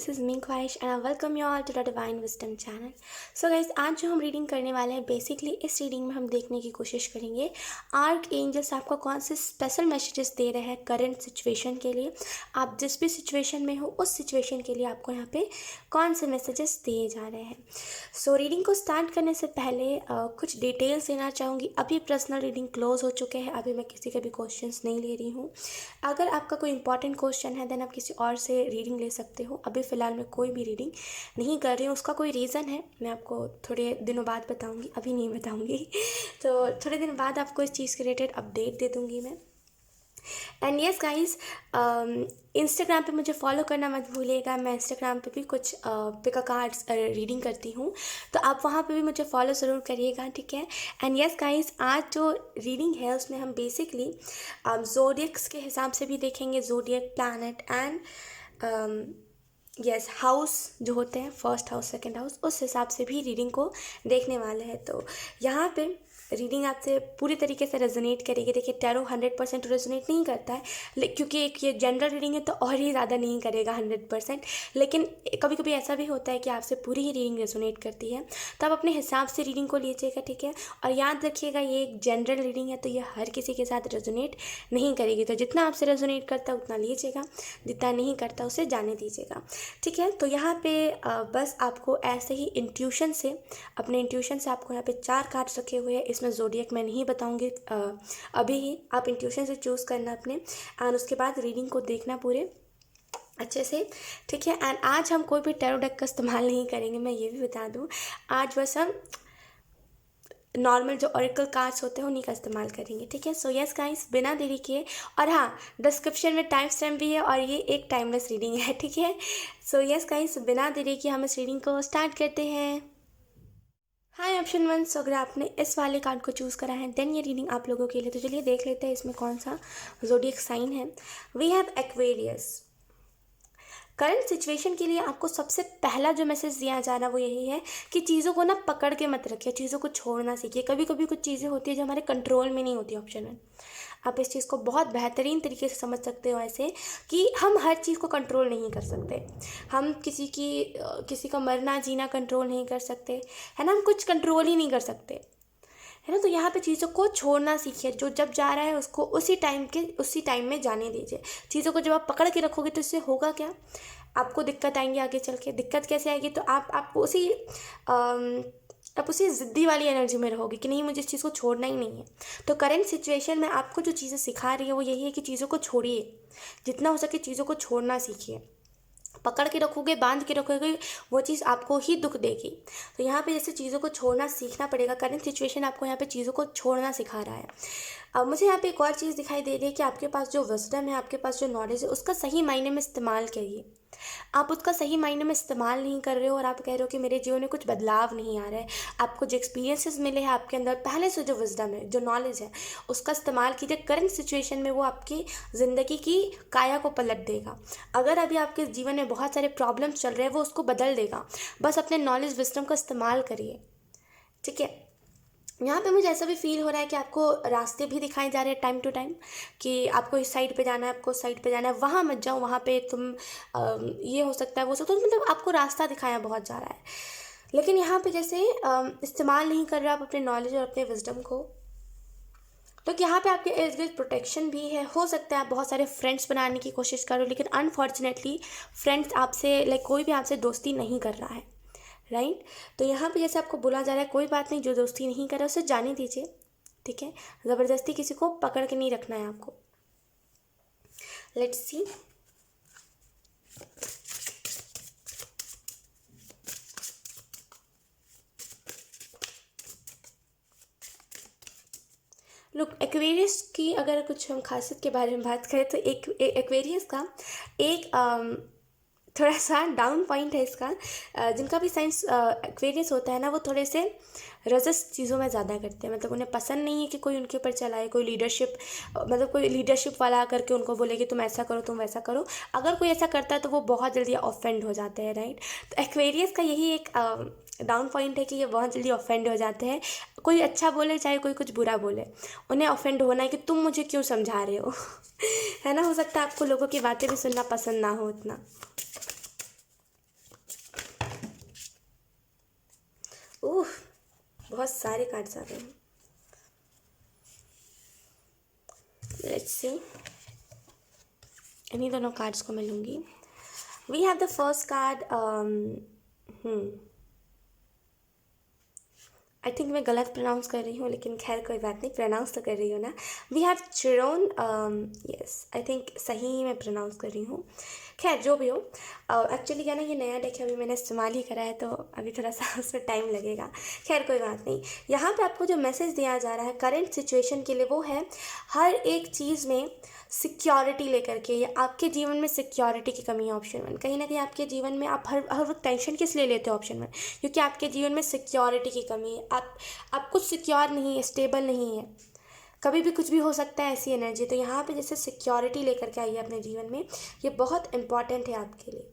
This is me Khwahish and I welcome you all to the divine wisdom channel. So guys, आज जो हम reading करने वाले हैं, बेसिकली इस रीडिंग में हम देखने की कोशिश करेंगे आर्क एंजल्स आपको कौन से स्पेशल मैसेजेस दे रहे हैं करंट सिचुएशन के लिए। आप जिस भी सिचुएशन में हो उस सिचुएशन के लिए आपको यहाँ पे कौन से मैसेजेस दिए जा रहे हैं। सो रीडिंग को स्टार्ट करने से पहले कुछ डिटेल्स देना चाहूँगी। अभी पर्सनल रीडिंग क्लोज हो चुके हैं, अभी मैं किसी के भी क्वेश्चंस नहीं ले रही हूँ। अगर आपका कोई इंपॉर्टेंट क्वेश्चन है देन आप किसी और से रीडिंग ले सकते हो। अभी फ़िलहाल मैं कोई भी रीडिंग नहीं कर रही हूँ, उसका कोई रीज़न है, मैं आपको थोड़े दिनों बाद बताऊँगी, अभी नहीं बताऊँगी। तो थोड़े दिन बाद आपको इस चीज़ के रिलेटेड अपडेट दे दूँगी मैं। एंड येस गाइज, इंस्टाग्राम पे मुझे फॉलो करना मत भूलिएगा। मैं इंस्टाग्राम पे भी कुछ पिक कार्ड्स रीडिंग करती हूँ, तो आप वहाँ पे भी मुझे फॉलो ज़रूर करिएगा, ठीक है। एंड येस गाइज, आज जो रीडिंग है उसमें हम बेसिकली ज़ोडिएक्स के हिसाब से भी देखेंगे, zodiac planet and yes house जो होते हैं, फर्स्ट हाउस सेकंड हाउस, उस हिसाब से भी रीडिंग को देखने वाले हैं। तो यहाँ पे रीडिंग आपसे पूरी तरीके से रेजोनेट करेगी। देखिए, टैरो 100% रेजोनेट नहीं करता है, क्योंकि एक ये जनरल रीडिंग है तो और ही ज़्यादा नहीं करेगा 100%। लेकिन कभी कभी ऐसा भी होता है कि आपसे पूरी ही रीडिंग रेजोनेट करती है, तो आप अपने हिसाब से रीडिंग को लीजिएगा, ठीक है। और याद रखिएगा, ये एक जनरल रीडिंग है तो ये हर किसी के साथ रेजोनेट नहीं करेगी। तो जितना आपसे रेजोनेट करता है उतना लीजिएगा, जितना नहीं करता उसे जाने दीजिएगा, ठीक है। तो यहाँ पे बस आपको ऐसे ही इंट्यूशन से, अपने इंट्यूशन से आपको यहाँ पे 4 कार्ड्स रखे हुए हैं। इसमें ज़ोडिएक मैं नहीं बताऊँगी अभी ही, आप इंट्यूशन से चूज़ करना अपने, एंड उसके बाद रीडिंग को देखना पूरे अच्छे से, ठीक है। एंड आज हम कोई भी टैरो डेक का इस्तेमाल नहीं करेंगे, मैं ये भी बता दूँ। आज बस हम नॉर्मल जो ऑरेकल कार्ड्स होते हैं उन्हीं का इस्तेमाल करेंगे, ठीक है। सो यस गाइस, बिना देरी किए, और हाँ, डिस्क्रिप्शन में टाइम स्टैम्प भी है और ये एक टाइमलेस रीडिंग है, ठीक है। सो यस गाइस, बिना देरी किए हम इस रीडिंग को स्टार्ट करते हैं। हाय ऑप्शन 1, सो अगर आपने इस वाले कार्ड को चूज़ करा है देन ये रीडिंग आप लोगों के लिए। तो चलिए देख लेते हैं इसमें कौन सा ज़ोडिएक साइन है। We have Aquarius. Current situation के लिए आपको सबसे पहला जो मैसेज दिया जा रहा है वो यही है कि चीज़ों को ना पकड़ के मत रखिए, चीज़ों को छोड़ना सीखिए। कभी कभी कुछ चीज़ें होती है जो हमारे कंट्रोल में नहीं होती। ऑप्शन 1, आप इस चीज़ को बहुत बेहतरीन तरीके से समझ सकते हो ऐसे कि हम हर चीज़ को कंट्रोल नहीं कर सकते। हम किसी का मरना जीना कंट्रोल नहीं कर सकते, है ना। हम कुछ कंट्रोल ही नहीं कर सकते, है ना। तो यहाँ पे चीज़ों को छोड़ना सीखिए। जो जब जा रहा है उसको उसी टाइम में जाने दीजिए। चीज़ों को जब आप पकड़ के रखोगे तो इससे होगा क्या, आपको दिक्कत आएंगी आगे चल के। दिक्कत कैसे आएगी, तो आप उसी ज़िद्दी वाली एनर्जी में रहोगे कि नहीं, मुझे इस चीज़ को छोड़ना ही नहीं है। तो करेंट सिचुएशन में आपको जो चीज़ें सिखा रही है वो यही है कि चीज़ों को छोड़िए, जितना हो सके चीज़ों को छोड़ना सीखिए। पकड़ के रखोगे, बांध के रखोगे, वो चीज़ आपको ही दुख देगी। तो यहाँ पे जैसे चीज़ों को छोड़ना सीखना पड़ेगा। करंट सिचुएशन आपको यहाँ पे चीज़ों को छोड़ना सिखा रहा है। अब मुझे यहाँ पे एक और चीज़ दिखाई दे रही है कि आपके पास जो विजडम है, आपके पास जो नॉलेज है, उसका सही मायने में इस्तेमाल करिए। आप उसका सही मायने में इस्तेमाल नहीं कर रहे हो और आप कह रहे हो कि मेरे जीवन में कुछ बदलाव नहीं आ रहा है। आपको जो एक्सपीरियंसेस मिले हैं आपके अंदर पहले से, जो विजडम है, जो नॉलेज है, उसका इस्तेमाल कीजिए। करंट सिचुएशन में वो आपकी ज़िंदगी की काया को पलट देगा। अगर अभी आपके जीवन में बहुत सारे प्रॉब्लम्स चल रहे हैं, वो उसको बदल देगा। बस अपने नॉलेज विजडम का इस्तेमाल करिए, ठीक है। यहाँ पे मुझे ऐसा भी फील हो रहा है कि आपको रास्ते भी दिखाए जा रहे हैं टाइम टू टाइम, कि आपको इस साइड पे जाना है, आपको उस साइड पे जाना है, वहाँ मत जाओ, वहाँ पे तुम ये हो सकता है, वो सब, तो मतलब आपको रास्ता दिखाया बहुत जा रहा है। लेकिन यहाँ पे जैसे इस्तेमाल नहीं कर रहे आप अपने नॉलेज और अपने विजडम को। तो यहाँ पे आपके इर्द गिर्द प्रोटेक्शन भी है। हो सकता है आप बहुत सारे फ्रेंड्स बनाने की कोशिश करो, लेकिन अनफॉर्चुनेटली फ्रेंड्स आपसे कोई भी आपसे दोस्ती नहीं कर रहा है, राइट। तो यहाँ पे जैसे आपको बोला जा रहा है, कोई बात नहीं, जो दोस्ती नहीं कर रहा उसे जाने दीजिए, ठीक है। ज़बरदस्ती किसी को पकड़ के नहीं रखना है आपको। Let's see. लुक, एक्वेरियस की अगर कुछ हम खासियत के बारे में बात करें तो एक्वेरियस का एक थोड़ा सा डाउन पॉइंट है इसका। जिनका भी साइंस एक्वेरियस होता है ना, वो थोड़े से रजस चीज़ों में ज़्यादा करते हैं। मतलब उन्हें पसंद नहीं है कि कोई उनके ऊपर चलाए, कोई लीडरशिप वाला करके उनको बोले कि तुम ऐसा करो, तुम वैसा करो। अगर कोई ऐसा करता है तो वो बहुत जल्दी ऑफेंड हो जाते हैं, राइट। तो एक्वेरियस का यही एक डाउन पॉइंट है कि ये बहुत जल्दी ऑफेंड हो जाते हैं। कोई अच्छा बोले चाहे कोई कुछ बुरा बोले, उन्हें ऑफेंड होना है कि तुम मुझे क्यों समझा रहे हो है ना। हो सकता है आपको लोगों की बातें भी सुनना पसंद ना हो उतना। ओह, बहुत सारे कार्ड्स आ गए हैं। लेट्स सी, इन्हीं दोनों कार्ड्स को मैं लूँगी। We have the first card, I think मैं गलत प्रोनाउंस कर रही हूँ, लेकिन खैर कोई बात नहीं, प्रोनाउंस तो कर रही हूँ ना। We have Chiron, yes I think सही ही मैं प्रोनाउंस कर रही हूँ। खैर जो भी हो, एक्चुअली क्या ना, ये नया डेक है, अभी मैंने इस्तेमाल ही करा है, तो अभी थोड़ा सा उसमें टाइम लगेगा। खैर कोई बात नहीं। यहाँ पे आपको जो मैसेज दिया जा रहा है करंट सिचुएशन के लिए, वो है हर एक चीज़ में सिक्योरिटी लेकर के, या आपके जीवन में सिक्योरिटी की कमी है ऑप्शन वन। कहीं ना कहीं आपके जीवन में आप हर वक्त टेंशन किस लिए लेते हो ऑप्शन वन, क्योंकि आपके जीवन में सिक्योरिटी की कमी है। आप कुछ सिक्योर नहीं है, स्टेबल नहीं है, कभी भी कुछ भी हो सकता है, ऐसी एनर्जी। तो यहाँ पे जैसे सिक्योरिटी लेकर के आइए अपने जीवन में, ये बहुत इंपॉर्टेंट है आपके लिए।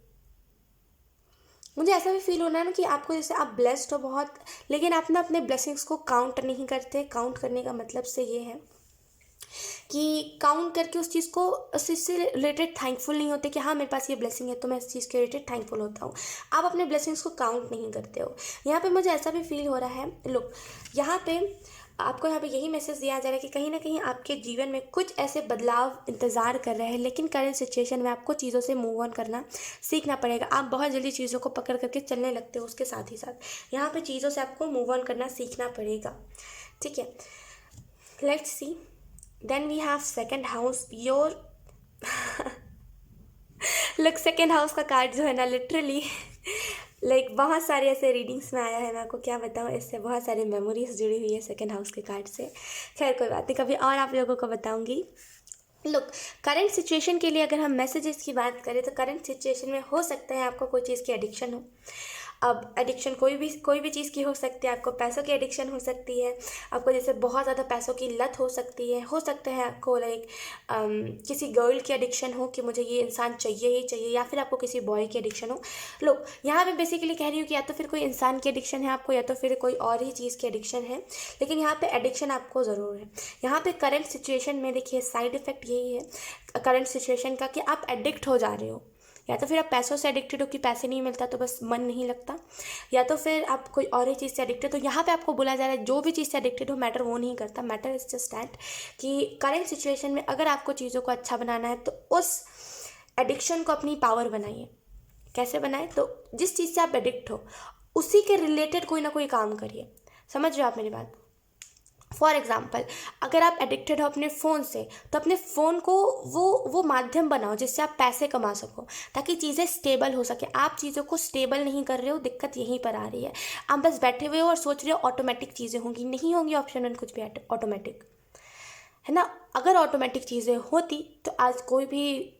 मुझे ऐसा भी फील हो रहा है ना कि आपको, जैसे आप ब्लेस्ड हो बहुत, लेकिन आप ना अपने ब्लेसिंग्स को काउंट नहीं करते। काउंट करने का मतलब से ये है कि काउंट करके उस चीज़ को, उस चीज़ से रिलेटेड थैंकफुल नहीं होते कि हाँ मेरे पास ये ब्लेसिंग है तो मैं इस चीज़ के रिलेटेड थैंकफुल होता हूँ। आप अपने ब्लेसिंग्स को काउंट नहीं करते हो। यहाँ पे मुझे ऐसा भी फील हो रहा है, लुक यहाँ पे आपको यहाँ पे यही मैसेज दिया जा रहा है कि कहीं ना कहीं आपके जीवन में कुछ ऐसे बदलाव इंतज़ार कर रहे हैं, लेकिन करंट सिचुएशन में आपको चीज़ों से मूव ऑन करना सीखना पड़ेगा। आप बहुत जल्दी चीज़ों को पकड़ करके चलने लगते हो, उसके साथ ही साथ यहाँ पे चीज़ों से आपको मूव ऑन करना सीखना पड़ेगा। ठीक है, let's see. Then we have second house, your look second house का कार्ड जो है ना, लिटरली लाइक बहुत सारे ऐसे रीडिंग्स में आया है, मैं आपको क्या बताऊँ, इससे बहुत सारी मेमोरीज जुड़ी हुई है सेकंड हाउस के कार्ड से। खैर कोई बात नहीं, कभी और आप लोगों को बताऊंगी। लुक, करंट सिचुएशन के लिए अगर हम मैसेजेस की बात करें, तो करंट सिचुएशन में हो सकता है आपको कोई चीज़ की एडिक्शन हो। अब एडिक्शन कोई भी चीज़ की हो सकती है। आपको पैसों की एडिक्शन हो सकती है, आपको जैसे बहुत ज़्यादा पैसों की लत हो सकती है। हो सकता है आपको लाइक किसी गर्ल की एडिक्शन हो कि मुझे ये इंसान चाहिए ही चाहिए, या फिर आपको किसी बॉय की एडिक्शन हो। लोग यहाँ पे बेसिकली कह रही हूँ कि या तो फिर कोई इंसान की एडिक्शन है आपको, या तो फिर कोई और ही चीज़ की एडिक्शन है, लेकिन यहाँ पे एडिक्शन आपको ज़रूर है। यहाँ पे करंट सिचुएशन में देखिए साइड इफ़ेक्ट यही है करंट सिचुएशन का, कि आप एडिक्ट हो जा रहे हो। या तो फिर आप पैसों से एडिक्टेड हो कि पैसे नहीं मिलता तो बस मन नहीं लगता, या तो फिर आप कोई और ही चीज़ से एडिक्टेड। तो यहाँ पे आपको बोला जा रहा है जो भी चीज़ से एडिक्टेड हो, मैटर वो नहीं करता, मैटर इज जस्ट दैट कि करंट सिचुएशन में अगर आपको चीज़ों को अच्छा बनाना है तो उस एडिक्शन को अपनी पावर बनाइए। कैसे बनाए, तो जिस चीज़ से आप एडिक्ट हो उसी के रिलेटेड कोई ना कोई काम करिए। समझ रहे हो आप मेरी बात? फॉर एग्ज़ाम्पल, अगर आप एडिक्टेड हो अपने फ़ोन से, तो अपने फ़ोन को वो माध्यम बनाओ जिससे आप पैसे कमा सको, ताकि चीज़ें स्टेबल हो सके। आप चीज़ों को स्टेबल नहीं कर रहे हो, दिक्कत यहीं पर आ रही है। आप बस बैठे हुए हो और सोच रहे हो ऑटोमेटिक चीज़ें होंगी, नहीं होंगी ऑप्शन वन कुछ भी ऑटोमेटिक, है ना। अगर ऑटोमेटिक चीज़ें होती तो आज कोई भी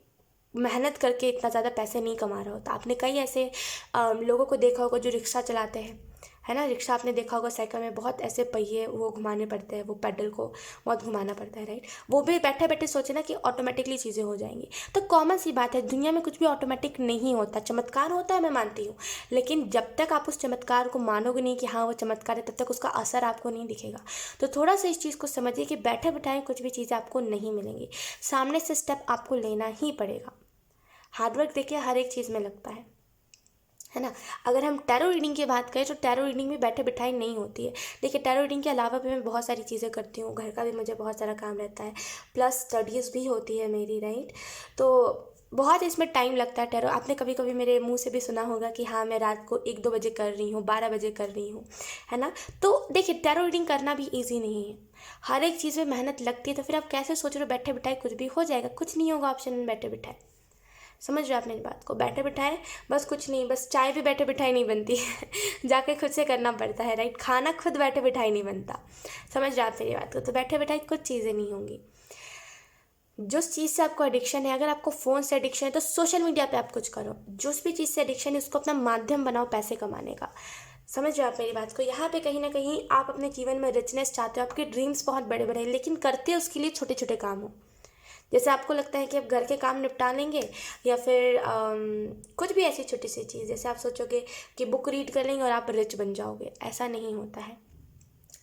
मेहनत करके इतना ज़्यादा पैसे नहीं कमा रहा होता। आपने कई ऐसे लोगों को देखा होगा जो रिक्शा चलाते हैं, है ना। रिक्शा आपने देखा होगा, साइकिल में बहुत ऐसे पहिए वो घुमाने पड़ते हैं, वो पैडल को बहुत घुमाना पड़ता है, राइट। वो भी बैठे बैठे सोचे ना कि ऑटोमेटिकली चीज़ें हो जाएंगी। तो कॉमन सी बात है, दुनिया में कुछ भी ऑटोमेटिक नहीं होता। चमत्कार होता है, मैं मानती हूँ, लेकिन जब तक आप उस चमत्कार को मानोगे नहीं कि हाँ वो चमत्कार है, तब तक उसका असर आपको नहीं दिखेगा। तो थोड़ा सा इस चीज़ को समझिए कि बैठे बैठाए कुछ भी चीज़ें आपको नहीं मिलेंगी, सामने से स्टेप आपको लेना ही पड़ेगा। हार्डवर्क देखिए हर एक चीज़ में लगता है ना। अगर हम टैरो रीडिंग की बात करें, तो टैरो रीडिंग में बैठे बिठाई नहीं होती है। देखिए टैरो रीडिंग के अलावा भी मैं बहुत सारी चीज़ें करती हूँ, घर का भी मुझे बहुत सारा काम रहता है, प्लस स्टडीज़ भी होती है मेरी, राइट। तो बहुत इसमें टाइम लगता है टैरो। आपने कभी कभी मेरे मुंह से भी सुना होगा कि हाँ मैं रात को 1-2 बजे कर रही हूँ, 12 बजे कर रही हूँ, है ना। तो देखिए टैरो रीडिंग करना भी ईजी नहीं है, हर एक चीज़ में मेहनत लगती है। तो फिर आप कैसे सोच रहे हो बैठे बिठाए कुछ भी हो जाएगा? कुछ नहीं होगा ऑप्शन में बैठे बिठाए। समझ रहे हो आप मेरी बात को? बैठे बिठाए बस कुछ नहीं, बस चाय भी बैठे बिठाई नहीं बनती है जाके खुद से करना पड़ता है, राइट। खाना खुद बैठे बिठाई नहीं बनता। समझ रहे हो आप मेरी बात को? तो बैठे बिठाए कुछ चीज़ें नहीं होंगी। जिस चीज़ से आपको एडिक्शन है, अगर आपको फ़ोन से एडिक्शन है तो सोशल मीडिया पे आप कुछ करो। जिस भी चीज़ से एडिक्शन है उसको अपना माध्यम बनाओ पैसे कमाने का। समझ रहे हो आप मेरी बात को? यहाँ पे कहीं ना कहीं आप अपने जीवन में रिचनेस चाहते हो, आपके ड्रीम्स बहुत बड़े बड़े हैं, लेकिन करते उसके लिए छोटे छोटे काम हो। जैसे आपको लगता है कि आप घर के काम निपटा लेंगे, या फिर कुछ भी ऐसी छोटी सी चीज़, जैसे आप सोचोगे कि बुक रीड कर लेंगे और आप रिच बन जाओगे। ऐसा नहीं होता है,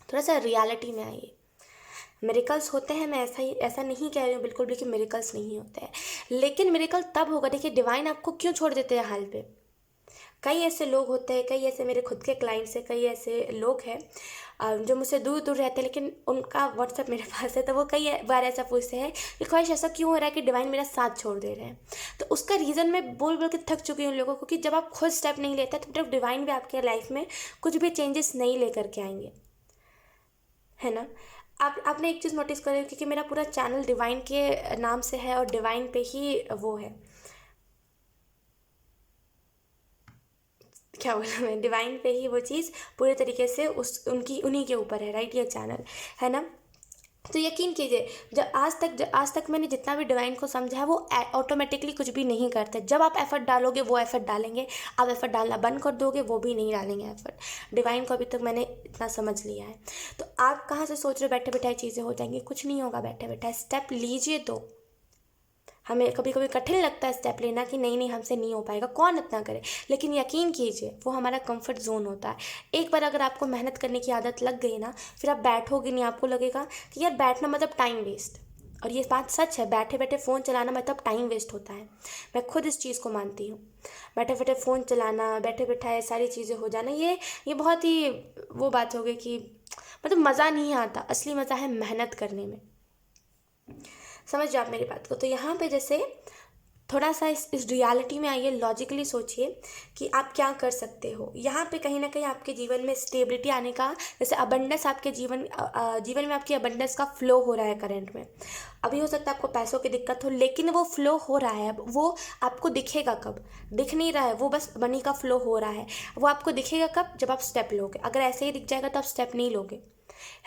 थोड़ा सा रियलिटी में आइए। मिरेकल्स होते हैं, मैं ऐसा नहीं कह रही हूँ बिल्कुल भी कि मिरेकल्स नहीं होते हैं, लेकिन मिरेकल तब होगा। देखिए डिवाइन आपको क्यों छोड़ देते हैं हाल पे? कई ऐसे लोग होते हैं, कई ऐसे मेरे खुद के क्लाइंट्स हैं, कई ऐसे लोग हैं जो मुझसे दूर दूर रहते हैं, लेकिन उनका व्हाट्सएप मेरे पास है, तो वो कई बार ऐसा पूछते हैं कि ख्वाहिश ऐसा क्यों हो रहा है कि डिवाइन मेरा साथ छोड़ दे रहे हैं। तो उसका रीज़न मैं बोल बोल के थक चुकी हूँ उन लोगों को कि जब आप खुद स्टेप नहीं लेते तो डिवाइन भी आपके लाइफ में कुछ भी चेंजेस नहीं लेकर के आएंगे, है ना। आपने एक चीज़ नोटिस करी क्योंकि मेरा पूरा चैनल डिवाइन के नाम से है और डिवाइन पे ही वो है, क्या बोला मैं, डिवाइन पे ही वो चीज़ पूरे तरीके से उन्हीं के ऊपर है, राइट, ये चैनल, है ना। तो यकीन कीजिए, आज तक मैंने जितना भी डिवाइन को समझा है वो ऑटोमेटिकली कुछ भी नहीं करते। जब आप एफर्ट डालोगे वो एफर्ट डालेंगे, आप एफर्ट डालना बंद कर दोगे वो भी नहीं डालेंगे एफर्ट। डिवाइन को अभी तक मैंने इतना समझ लिया है। तो आप कहाँ से सोच रहे हो बैठे बैठाए चीज़ें हो जाएंगी? कुछ नहीं होगा बैठे बैठाए, स्टेप लीजिए। तो हमें कभी कभी कठिन लगता है स्टेप लेना कि नहीं नहीं हमसे नहीं हो पाएगा, कौन इतना करे, लेकिन यकीन कीजिए वो हमारा कंफर्ट जोन होता है। एक बार अगर आपको मेहनत करने की आदत लग गई ना, फिर आप बैठोगे नहीं, आपको लगेगा कि यार बैठना मतलब टाइम वेस्ट। और ये बात सच है, बैठे बैठे फ़ोन चलाना मतलब टाइम वेस्ट होता है। मैं खुद इस चीज़ को मानती हूँ। बैठे बैठे फ़ोन चलाना, बैठे बैठाए सारी चीज़ें हो जाना, ये बहुत ही वो बात हो गई कि मतलब मज़ा नहीं आता। असली मज़ा है मेहनत करने में। समझ जाओ आप मेरी बात को। तो यहाँ पे जैसे थोड़ा सा इस रियलिटी में आइए, लॉजिकली सोचिए कि आप क्या कर सकते हो। यहाँ पे कहीं ना कहीं आपके जीवन में स्टेबिलिटी आने का, जैसे अबंडेंस आपके जीवन में आपकी अबंडेंस का फ्लो हो रहा है करंट में। अभी हो सकता है आपको पैसों की दिक्कत हो, लेकिन वो फ्लो हो रहा है। वो आपको दिखेगा कब? दिख नहीं रहा है, वो बस मनी का फ्लो हो रहा है। वो आपको दिखेगा कब? जब आप स्टेप लोगे। अगर ऐसे ही दिख जाएगा तो आप स्टेप नहीं लोगे,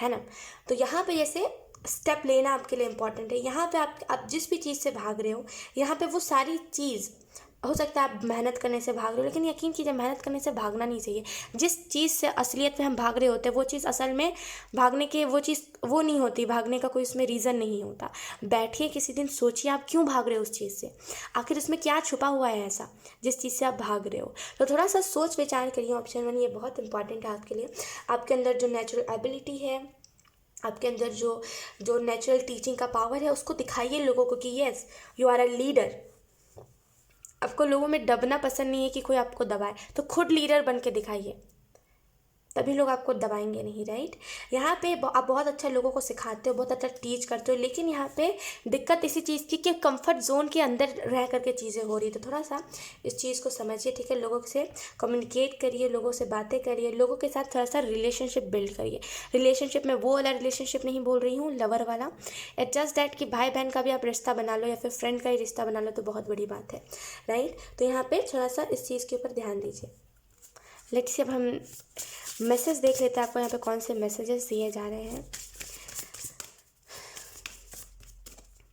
है ना। तो यहाँ पे जैसे स्टेप लेना आपके लिए इंपॉर्टेंट है। यहाँ पे आप जिस भी चीज़ से भाग रहे हो, यहाँ पे वो सारी चीज़ हो सकता है आप मेहनत करने से भाग रहे हो, लेकिन यकीन कीजिए मेहनत करने से भागना नहीं चाहिए। जिस चीज़ से असलियत में हम भाग रहे होते हैं वो चीज़ असल में भागने के वो नहीं होती, भागने का कोई उसमें रीज़न नहीं होता। बैठिए किसी दिन, सोचिए आप क्यों भाग रहे हो उस चीज़ से, आखिर उसमें क्या छुपा हुआ है ऐसा जिस चीज़ से आप भाग रहे हो। तो थोड़ा सा सोच विचार करिए। ऑप्शन 1 ये बहुत इंपॉर्टेंट है आपके लिए। आपके अंदर जो नेचुरल एबिलिटी है, आपके अंदर जो नेचुरल टीचिंग का पावर है, उसको दिखाइए लोगों को कि yes you are a leader. आपको लोगों में दबना पसंद नहीं है कि कोई आपको दबाए, तो खुद लीडर बन के दिखाइए, तभी लोग आपको दबाएंगे नहीं, राइट। यहाँ पे आप बहुत अच्छा लोगों को सिखाते हो, बहुत अच्छा टीच करते हो, लेकिन यहाँ पे दिक्कत इसी चीज़ की कि कंफर्ट जोन के अंदर रह करके चीज़ें हो रही है। तो थोड़ा सा इस चीज़ को समझिए, ठीक है। लोगों से कम्युनिकेट करिए, लोगों से बातें करिए, लोगों के साथ थोड़ा सा रिलेशनशिप बिल्ड करिए। रिलेशनशिप में वो वाला रिलेशनशिप नहीं बोल रही हूँ लवर वाला, इट जस्ट दैट कि भाई बहन का भी आप रिश्ता बना लो या फिर फ्रेंड का ही रिश्ता बना लो तो बहुत बड़ी बात है, राइट। तो यहाँ पे थोड़ा सा इस चीज़ के ऊपर ध्यान दीजिए। लेट्स सी अब हम मैसेज देख लेते हैं आपको यहाँ पे कौन से मैसेजेस दिए जा रहे हैं।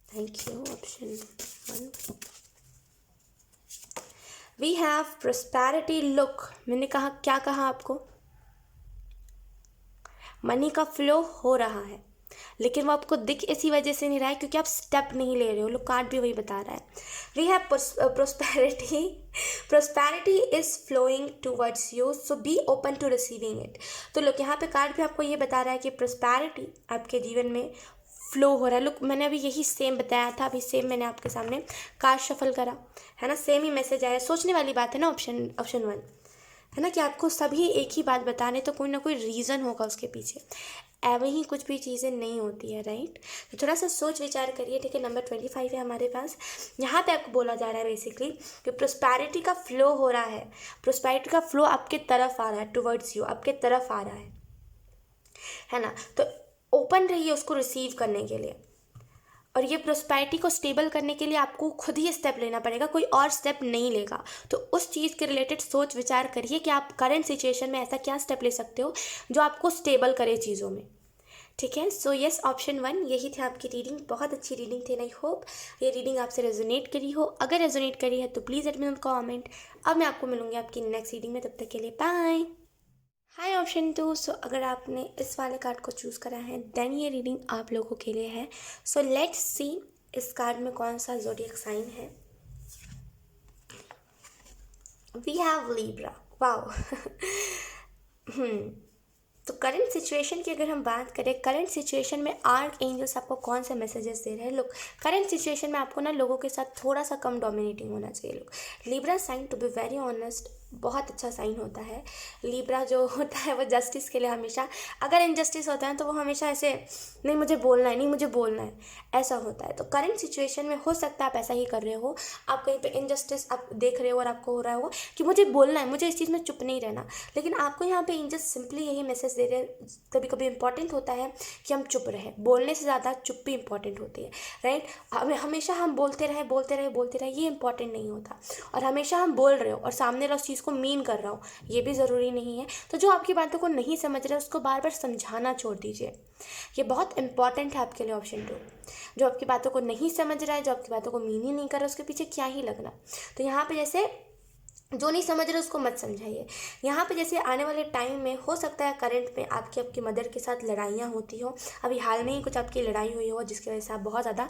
Thank you. Option 1 we have prosperity look. मैंने कहा, क्या कहा आपको? मनी का फ्लो हो रहा है, लेकिन वो आपको दिख इसी वजह से नहीं रहा है क्योंकि आप स्टेप नहीं ले रहे हो। लोग कार्ड भी वही बता रहा है। We have prosperity is flowing towards you, so be open to receiving it. तो लोग यहाँ पे कार्ड भी आपको ये बता रहा है कि प्रोस्पैरिटी आपके जीवन में फ्लो हो रहा है। लोग मैंने अभी यही सेम बताया था, अभी सेम मैंने आपके सामने कार्ड शफल करा, है ना, सेम ही मैसेज आया। सोचने वाली बात है ना ऑप्शन 1, है ना, कि आपको सभी एक ही बात बताने, तो कोई ना कोई रीज़न होगा उसके पीछे। एवं ही कुछ भी चीज़ें नहीं होती है, राइट। तो थोड़ा सा सोच विचार करिए, ठीक है। नंबर 25 है हमारे पास। यहाँ पे आपको बोला जा रहा है बेसिकली कि प्रोस्पैरिटी का फ्लो हो रहा है। प्रोस्पैरिटी का फ्लो आपके तरफ आ रहा है, टुवर्ड्स यू, आपके तरफ आ रहा है ना। तो ओपन रहिए उसको रिसीव करने के लिए। और ये प्रोस्पैरिटी को स्टेबल करने के लिए आपको खुद ही स्टेप लेना पड़ेगा, कोई और स्टेप नहीं लेगा। तो उस चीज़ के रिलेटेड सोच विचार करिए कि आप करंट सिचुएशन में ऐसा क्या स्टेप ले सकते हो जो आपको स्टेबल करे चीज़ों में, ठीक है। सो यस, ऑप्शन 1 यही थी आपकी रीडिंग। बहुत अच्छी रीडिंग थी, आई होप ये रीडिंग आपसे रेजोनेट करी हो। अगर रेजोनेट करी है तो please let me know comment. अब मैं आपको मिलूंगी आपकी नेक्स्ट रीडिंग में, तब तक के लिए बाय। हाय ऑप्शन 2। सो अगर आपने इस वाले कार्ड को चूज़ करा है देन ये रीडिंग आप लोगों के लिए है। सो लेट्स सी इस कार्ड में कौन सा ज़ोडिएक साइन है। We have Libra. वाओ। तो करंट सिचुएशन की अगर हम बात करें, करंट सिचुएशन में आर्क एंजल्स आपको कौन से मैसेजेस दे रहे हैं। लोग करंट सिचुएशन में आपको ना लोगों के साथ थोड़ा सा कम डोमिनेटिंग होना चाहिए। लोग Libra sign, to be very honest, बहुत अच्छा साइन होता है। लिब्रा जो होता है वो जस्टिस के लिए हमेशा, अगर इनजस्टिस होता है तो वो हमेशा ऐसे नहीं मुझे बोलना है, नहीं मुझे बोलना है, ऐसा होता है। तो करंट सिचुएशन में हो सकता है आप ऐसा ही कर रहे हो, आप कहीं पे इनजस्टिस आप देख रहे हो और आपको हो रहा है वो कि मुझे बोलना है, मुझे इस चीज़ में चुप नहीं रहना। लेकिन आपको यहाँ पे एंजल्स सिंपली यही मैसेज दे रहे हैं, कभी कभी इंपॉर्टेंट होता है कि हम चुप रहें, बोलने से ज़्यादा चुप्पी इंपॉर्टेंट होती है, राइट। हमें हमेशा हम बोलते रहे बोलते रहे बोलते रहे, ये इंपॉर्टेंट नहीं होता। और हमेशा हम बोल रहे हो और सामने वाला उस चीज़ को मीन कर रहा हो, ये भी ज़रूरी नहीं है। तो जो आपकी बातों को नहीं समझ रहे उसको बार बार समझाना छोड़ दीजिए, ये बहुत इंपॉर्टेंट है आपके लिए ऑप्शन 2। जो आपकी बातों को नहीं समझ रहा है, जो आपकी बातों को मीन ही नहीं कर रहा, उसके पीछे क्या ही लगना। तो यहाँ पे जैसे जो नहीं समझ रहे उसको मत समझाइए। यहाँ पे जैसे आने वाले टाइम में हो सकता है करंट में आपकी मदर के साथ लड़ाइयाँ होती हो, अभी हाल में ही कुछ आपकी लड़ाई हुई हो जिसकी वजह से आप बहुत ज़्यादा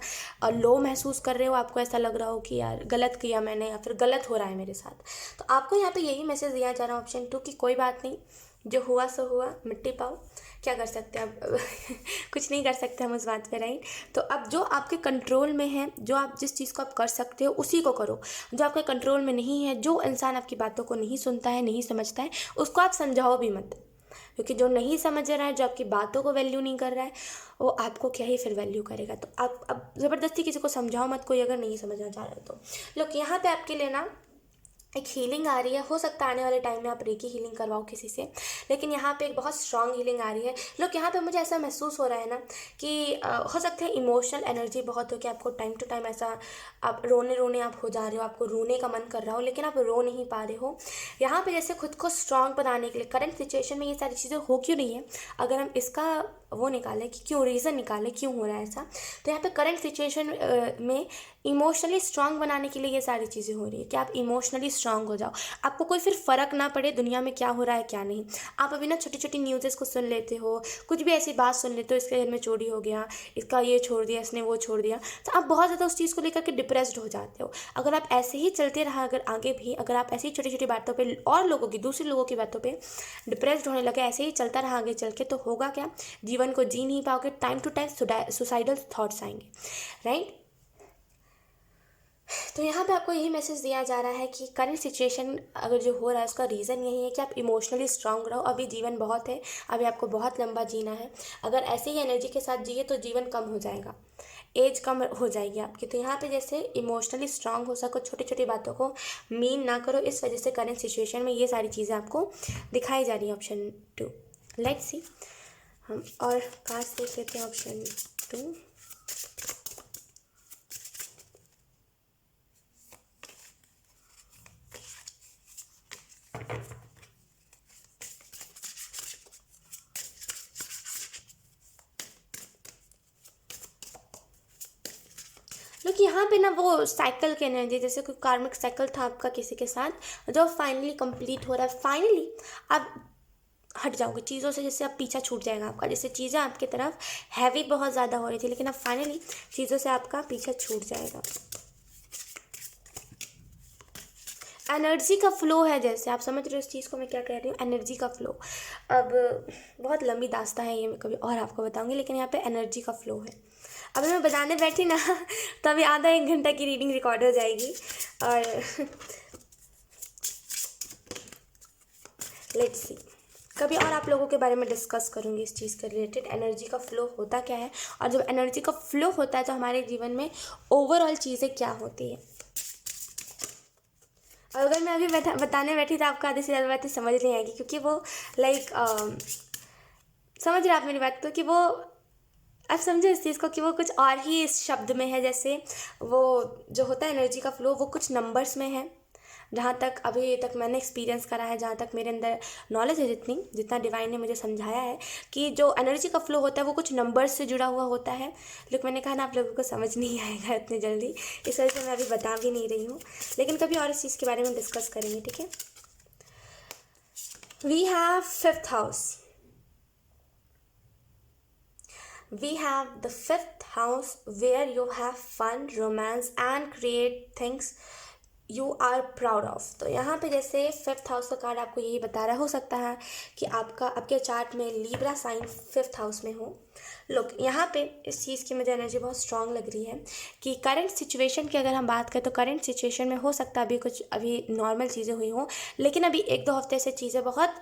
लो महसूस कर रहे हो, आपको ऐसा लग रहा हो कि यार गलत किया मैंने या फिर गलत हो रहा है मेरे साथ। तो आपको यहाँ पे यही मैसेज दिया जा रहा है ऑप्शन 2 कि कोई बात नहीं, जो हुआ सो हुआ, मिट्टी पाओ, क्या कर सकते हैं अब कुछ नहीं कर सकते हम उस बात पे, राइट। तो अब जो आपके कंट्रोल में है, जो आप जिस चीज़ को आप कर सकते हो उसी को करो। जो आपके कंट्रोल में नहीं है, जो इंसान आपकी बातों को नहीं सुनता है, नहीं समझता है, उसको आप समझाओ भी मत, क्योंकि जो नहीं समझ रहा है, जो आपकी बातों को वैल्यू नहीं कर रहा है, वो आपको क्या ही फिर वैल्यू करेगा। तो आप अब ज़बरदस्ती किसी को समझाओ मत, कोई अगर नहीं समझना चाह रहा तो। लोग यहाँ पे आपके लिए ना एक हीलिंग आ रही है, हो सकता है आने वाले टाइम में आप रेकी हीलिंग करवाओ किसी से, लेकिन यहाँ पे एक बहुत स्ट्रांग हीलिंग आ रही है। लोग यहाँ पे मुझे ऐसा महसूस हो रहा है ना कि हो सकता है इमोशनल एनर्जी बहुत हो कि आपको टाइम टू टाइम ऐसा आप रोने रोने आप हो जा रहे हो, आपको रोने का मन कर रहा हो लेकिन आप रो नहीं पा रहे हो। यहाँ पे जैसे खुद को स्ट्रांग बनाने के लिए करंट सिचुएशन में ये सारी चीज़ें हो क्यों रही है, अगर हम इसका वो निकालें कि क्यों, रीज़न निकालें क्यों हो रहा है ऐसा, तो यहाँ पे करंट सिचुएशन में इमोशनली स्ट्रांग बनाने के लिए ये सारी चीज़ें हो रही है कि आप इमोशनली स्ट्रांग हो जाओ, आपको कोई फिर फ़र्क ना पड़े दुनिया में क्या हो रहा है क्या नहीं। आप अभी ना छोटी छोटी न्यूज़ेस को सुन लेते हो, कुछ भी ऐसी बात सुन लेते हो, इसके घर में चोरी हो गया, इसका ये छोड़ दिया, इसने वो छोड़ दिया, तो आप बहुत ज़्यादा उस चीज़ को लेकर के डिप्रेस्ड हो जाते हो। अगर आप ऐसे ही चलते रहा, अगर आगे भी अगर आप ऐसी छोटी छोटी बातों पर और लोगों की, दूसरे लोगों की बातों पर डिप्रेस्ड होने लगे, ऐसे ही चलता रहा आगे चल के, तो होगा क्या, जीवन को जी नहीं पाओगे, time to time suicidal thoughts आएंगे, राइट। तो यहाँ पे आपको यही मैसेज दिया जा रहा है कि करंट सिचुएशन अगर जो हो रहा है उसका रीज़न यही है कि आप इमोशनली स्ट्रांग रहो, अभी जीवन बहुत है, अभी आपको बहुत लंबा जीना है। अगर ऐसे ही एनर्जी के साथ जिए तो जीवन कम हो जाएगा, एज कम हो जाएगी आपकी। तो यहाँ पे जैसे इमोशनली स्ट्रांग हो सको, छोटी छोटी बातों को मीन ना करो, इस वजह से करंट सिचुएशन में ये सारी चीज़ें आपको दिखाई जा रही है ऑप्शन 2। लेट्स सी, हम और कार्ड्स देख लेते हैं ऑप्शन 2। लोग यहाँ पे ना वो साइकिल की एनर्जी, जैसे कोई कार्मिक साइकिल था आपका किसी के साथ जो फाइनली कंप्लीट हो रहा है, फाइनली आप हट जाओगे चीज़ों से, जैसे अब पीछा छूट जाएगा आपका, जैसे चीज़ें आपकी तरफ हैवी बहुत ज़्यादा हो रही थी लेकिन अब फाइनली चीज़ों से आपका पीछा छूट जाएगा। एनर्जी का फ्लो है, जैसे आप समझ रहे हो इस चीज़ को मैं क्या कह रही हूँ, एनर्जी का फ्लो। अब बहुत लंबी दास्तां है ये, मैं कभी और आपको बताऊंगी, लेकिन यहाँ पे एनर्जी का फ्लो है। अभी मैं बताने बैठी ना तो अभी आधा 1 घंटा की रीडिंग रिकॉर्ड हो जाएगी। और लेट्स सी, कभी और आप लोगों के बारे में डिस्कस करूँगी इस चीज़ के रिलेटेड, एनर्जी का फ्लो होता क्या है, और जब एनर्जी का फ्लो होता है तो हमारे जीवन में ओवरऑल चीज़ें क्या होती है। और अगर मैं अभी बताने बैठी तो आपको आधे से ज़्यादा बातें समझ नहीं आएगी, क्योंकि वो लाइक समझ रहे आप मेरी बात को, कि वो आप समझो इस चीज़ को कि वो कुछ और ही इस शब्द में है। जैसे वो जो होता है एनर्जी का फ्लो, वो कुछ नंबर्स में है, जहाँ तक अभी तक मैंने एक्सपीरियंस करा है, जहाँ तक मेरे अंदर नॉलेज है, जितना डिवाइन ने मुझे समझाया है कि जो एनर्जी का फ्लो होता है वो कुछ नंबर्स से जुड़ा हुआ होता है। लेकिन मैंने कहा ना आप लोगों को समझ नहीं आएगा इतनी जल्दी, इस वजह से मैं अभी बता भी नहीं रही हूँ, लेकिन कभी और इस चीज़ के बारे में डिस्कस करेंगे, ठीक है। We have 5th house, we have the 5th house where you have fun, romance and create things you are proud of. तो यहाँ पे जैसे फिफ्थ हाउस का कार्ड आपको यही बता रहा हो सकता है कि आपके चार्ट में लिब्रा साइन फिफ्थ हाउस में हो। लोग यहाँ पे इस चीज़ की मुझे एनर्जी बहुत स्ट्रांग लग रही है कि करंट सिचुएशन की अगर हम बात करें तो करंट सिचुएशन में हो सकता है अभी नॉर्मल चीज़ें हुई हों, लेकिन अभी 1-2 हफ्ते से चीज़ें बहुत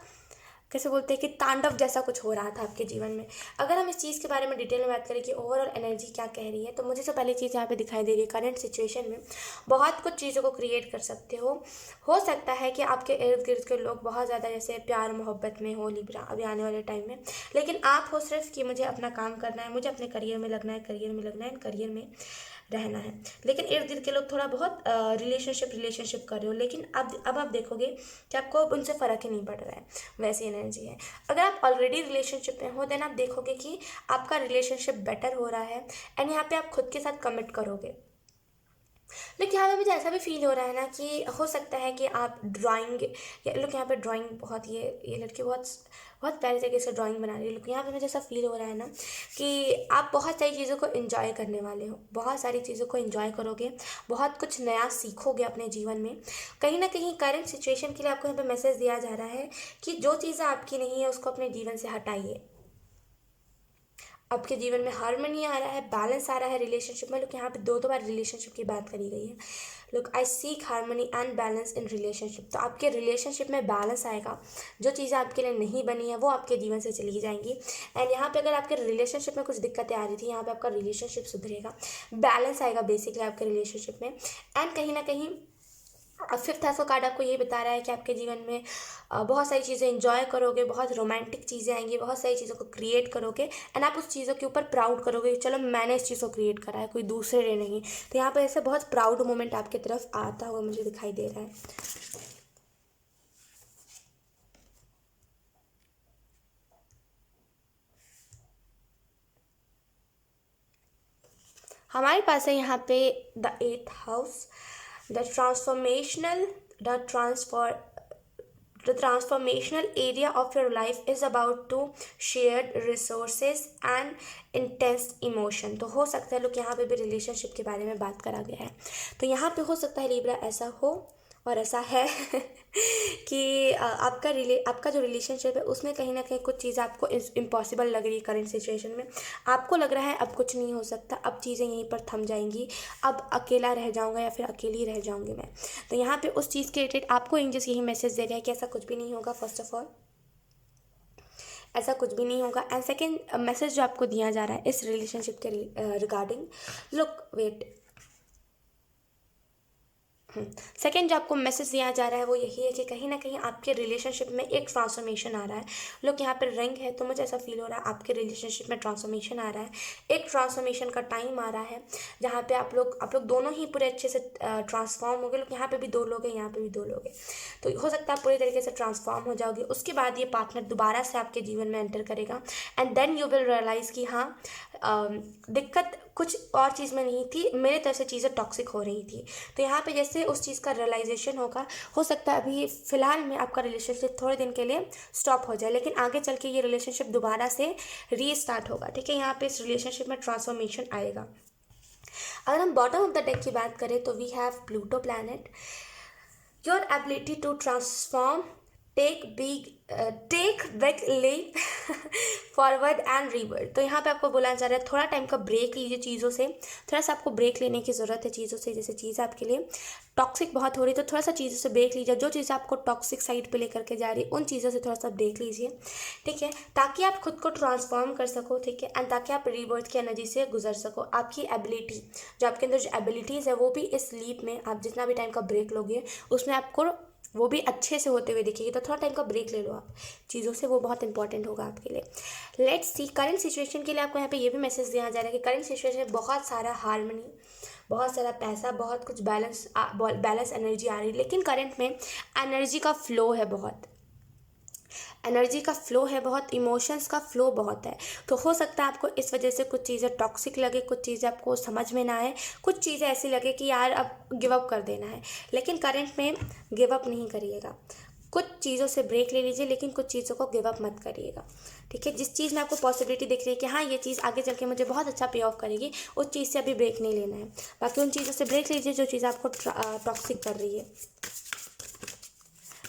कैसे बोलते हैं कि तांडव जैसा कुछ हो रहा था आपके जीवन में। अगर हम इस चीज़ के बारे में डिटेल में बात करें कि ओवरऑल एनर्जी क्या कह रही है, तो मुझे जो पहली चीज़ यहाँ पे दिखाई दे रही है, करंट सिचुएशन में बहुत कुछ चीज़ों को क्रिएट कर सकते हो सकता है कि आपके इर्द गिर्द के लोग बहुत ज़्यादा जैसे प्यार मोहब्बत में हो लिब्रा अभी आने वाले टाइम में, लेकिन आप हो सिर्फ कि मुझे अपना काम करना है, मुझे अपने करियर में लगना है, करियर में रहना है। लेकिन इर्द गिर्द के लोग थोड़ा बहुत रिलेशनशिप कर रहे हो, लेकिन अब आप देखोगे कि आपको अब उनसे फ़र्क ही नहीं पड़ रहा है, वैसी एनर्जी है। अगर आप ऑलरेडी रिलेशनशिप में हो देन आप देखोगे कि आपका रिलेशनशिप बेटर हो रहा है एंड यहाँ पे आप खुद के साथ कमिट करोगे। लेकिन यहाँ पे मुझे ऐसा भी फील हो रहा है ना कि हो सकता है कि आप ड्राइंग, या लोग यहाँ पे ड्राइंग बहुत, ये लड़की बहुत बहुत प्यारे तरीके से ड्राइंग बना रही है। लेकिन यहाँ पे मुझे ऐसा फील हो रहा है ना कि आप बहुत सारी चीज़ों को एंजॉय करने वाले हो, बहुत सारी चीज़ों को एंजॉय करोगे, बहुत कुछ नया सीखोगे अपने जीवन में। कहीं ना कहीं करंट सिचुएशन के लिए आपको यहाँ पे मैसेज दिया जा रहा है कि जो चीज़ें आपकी नहीं है उसको अपने जीवन से हटाइए। आपके जीवन में हार्मनी आ रहा है, बैलेंस आ रहा है रिलेशनशिप में। लोग यहाँ पे 2 बार रिलेशनशिप की बात करी गई है। लोग आई seek harmony and balance in relationship. तो आपके रिलेशनशिप में बैलेंस आएगा, जो चीज़ें आपके लिए नहीं बनी है वो आपके जीवन से चली जाएंगी। एंड यहाँ पे अगर आपके रिलेशनशिप में कुछ दिक्कतें आ रही थी, यहाँ पे आपका रिलेशनशिप सुधरेगा, बैलेंस आएगा बेसिकली आपके रिलेशनशिप में। एंड कहीं ना कहीं फिफ्थ हाउस का कार्ड आपको ये बता रहा है कि आपके जीवन में बहुत सारी चीज़ें एंजॉय करोगे, बहुत रोमांटिक चीज़ें आएंगी, बहुत सारी चीज़ों को क्रिएट करोगे एंड आप उस चीज़ों के ऊपर प्राउड करोगे कि चलो मैंने इस चीज़ को क्रिएट करा है, कोई दूसरे ने नहीं। तो यहाँ पर ऐसे बहुत प्राउड मोमेंट आपकी तरफ आता हुआ मुझे दिखाई दे रहा है। हमारे पास है यहाँ पे the 8th house, the transformational the transform The transformational area of your life is about to shared resources and intense emotion। तो हो सकता है लोग यहाँ पे भी रिलेशनशिप के बारे में बात करा गया है। तो यहाँ पे हो सकता है लिब्रा ऐसा हो और ऐसा है कि आपका जो रिलेशनशिप है उसमें कहीं ना कहीं कुछ चीज़ें आपको इम्पॉसिबल लग रही है। करेंट सिचुएशन में आपको लग रहा है अब कुछ नहीं हो सकता, अब चीज़ें यहीं पर थम जाएंगी, अब अकेला रह जाऊंगा या फिर अकेली रह जाऊंगी मैं। तो यहाँ पे उस चीज़ के रिलेटेड आपको एंजल्स यही मैसेज दे रहा है कि ऐसा कुछ भी नहीं होगा। फर्स्ट ऑफ ऑल ऐसा कुछ भी नहीं होगा। एंड सेकेंड मैसेज जो आपको दिया जा रहा है इस रिलेशनशिप के रिगार्डिंग, लुक वेट, सेकेंड जो आपको मैसेज दिया जा रहा है वो यही है कि कहीं ना कहीं आपके रिलेशनशिप में एक ट्रांसफॉर्मेशन आ रहा है। लोग यहाँ पर रिंग है तो मुझे ऐसा फील हो रहा है आपके रिलेशनशिप में ट्रांसफॉर्मेशन आ रहा है, एक ट्रांसफॉर्मेशन का टाइम आ रहा है जहाँ पे आप लोग दोनों ही पूरे अच्छे से ट्रांसफॉर्म हो गए। लोग यहाँ पे भी 2 लोग हैं, यहाँ पे भी 2 लोग हैं, तो हो सकता है आप पूरी तरीके से ट्रांसफॉर्म हो जाओगे। उसके बाद ये पार्टनर दोबारा से आपके जीवन में एंटर करेगा and then you will realise कि हाँ दिक्कत कुछ और चीज़ में नहीं थी, मेरे तरफ से चीज़ें टॉक्सिक हो रही थी। तो यहाँ पे जैसे उस चीज़ का रियलाइजेशन होगा, हो सकता है अभी फ़िलहाल में आपका रिलेशनशिप थोड़े दिन के लिए स्टॉप हो जाए, लेकिन आगे चल के ये रिलेशनशिप दोबारा से रीस्टार्ट होगा। ठीक है, यहाँ पे इस रिलेशनशिप में ट्रांसफॉर्मेशन आएगा। अगर हम बॉटम ऑफ द डेक की बात करें तो we have Pluto planet, your ability to transform, take big leap forward and reward. तो यहाँ पे आपको बोला जा रहा है थोड़ा टाइम का ब्रेक लीजिए चीज़ों से, थोड़ा सा आपको ब्रेक लेने की ज़रूरत है चीज़ों से। जैसे चीज़ आपके लिए टॉक्सिक बहुत हो रही है तो थोड़ा सा चीज़ों से ब्रेक लीजिए, जो चीज़ें आपको टॉक्सिक साइड पे लेकर के जा रही है उन चीज़ों से थोड़ा सा ब्रेक लीजिए। ठीक है, ताकि आप खुद को ट्रांसफॉर्म कर सको। ठीक है, एंड ताकि आप रिबर्थ की एनर्जी से गुजर सको। आपकी एबिलिटी, जो आपके अंदर जो एबिलिटीज़ है वो भी इस लीप में, आप जितना भी टाइम का ब्रेक लोगे उसमें आपको वो भी अच्छे से होते हुए दिखेगी। तो थोड़ा टाइम का ब्रेक ले लो आप चीज़ों से, वो बहुत इंपॉर्टेंट होगा आपके लिए। लेट्स सी, करंट सिचुएशन के लिए आपको यहाँ पे ये भी मैसेज दिया जा रहा है कि करंट सिचुएशन में बहुत सारा हार्मनी, बहुत सारा पैसा, बहुत कुछ बैलेंस एनर्जी आ रही है, लेकिन करंट में एनर्जी का फ्लो है, बहुत इमोशंस का फ्लो बहुत है। तो हो सकता है आपको इस वजह से कुछ चीज़ें टॉक्सिक लगे, कुछ चीज़ें आपको समझ में ना आए, कुछ चीज़ें ऐसी लगे कि यार अब गिव अप कर देना है, लेकिन करंट में गिव अप नहीं करिएगा। कुछ चीज़ों से ब्रेक ले लीजिए, लेकिन कुछ चीज़ों को गिव अप मत करिएगा। ठीक है, जिस चीज़ में आपको पॉसिबिलिटी दिख रही है कि हाँ ये चीज़ आगे चल के मुझे बहुत अच्छा पे ऑफ करेगी, उस चीज़ से अभी ब्रेक नहीं लेना है। बाकी उन चीज़ों से ब्रेक लीजिए जो चीज़ आपको टॉक्सिक कर रही है।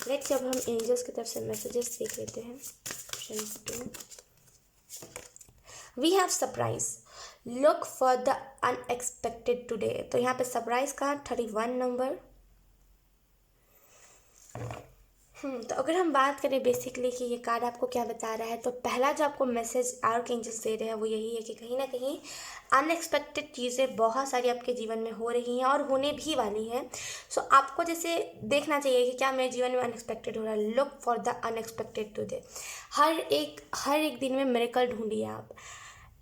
लेट्स अब हम एंजल्स की तरफ से मैसेजेस देख लेते हैं। Option 2, we have surprise, look for the unexpected today. तो यहाँ पे सरप्राइज का 31 नंबर। तो अगर हम बात करें बेसिकली कि ये कार्ड आपको क्या बता रहा है, तो पहला जो आपको मैसेज आर्क एंजल्स दे रहे हैं वो यही है कि कहीं ना कहीं अनएक्सपेक्टेड चीज़ें बहुत सारी आपके जीवन में हो रही हैं और होने भी वाली हैं। सो आपको जैसे देखना चाहिए कि क्या मेरे जीवन में अनएक्सपेक्टेड हो रहा है। Look for the unexpected today. हर एक दिन में मिरेकल ढूंढिए आप।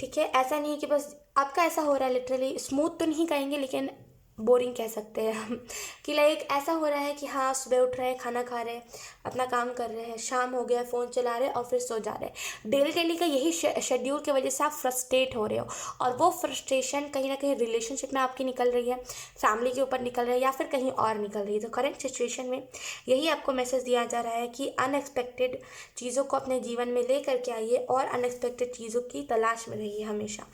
ठीक है, ऐसा नहीं है कि बस आपका ऐसा हो रहा है, लिटरली स्मूथ तो नहीं कहेंगे लेकिन बोरिंग कह सकते हैं हम कि लाइक ऐसा हो रहा है कि हाँ सुबह उठ रहे हैं, खाना खा रहे हैं, अपना काम कर रहे हैं, शाम हो गया, फ़ोन चला रहे हैं और फिर सो जा रहे हैं। डेली का यही शेड्यूल की वजह से आप फ्रस्ट्रेट हो रहे हो और वो फ्रस्ट्रेशन कहीं ना कहीं रिलेशनशिप में आपकी निकल रही है, फैमिली के ऊपर निकल रही है या फिर कहीं और निकल रही है। तो करंट सिचुएशन में यही आपको मैसेज दिया जा रहा है कि अनएक्सपेक्टेड चीज़ों को अपने जीवन में ले करके आइए और अनएक्सपेक्टेड चीज़ों की तलाश में रहिए हमेशा,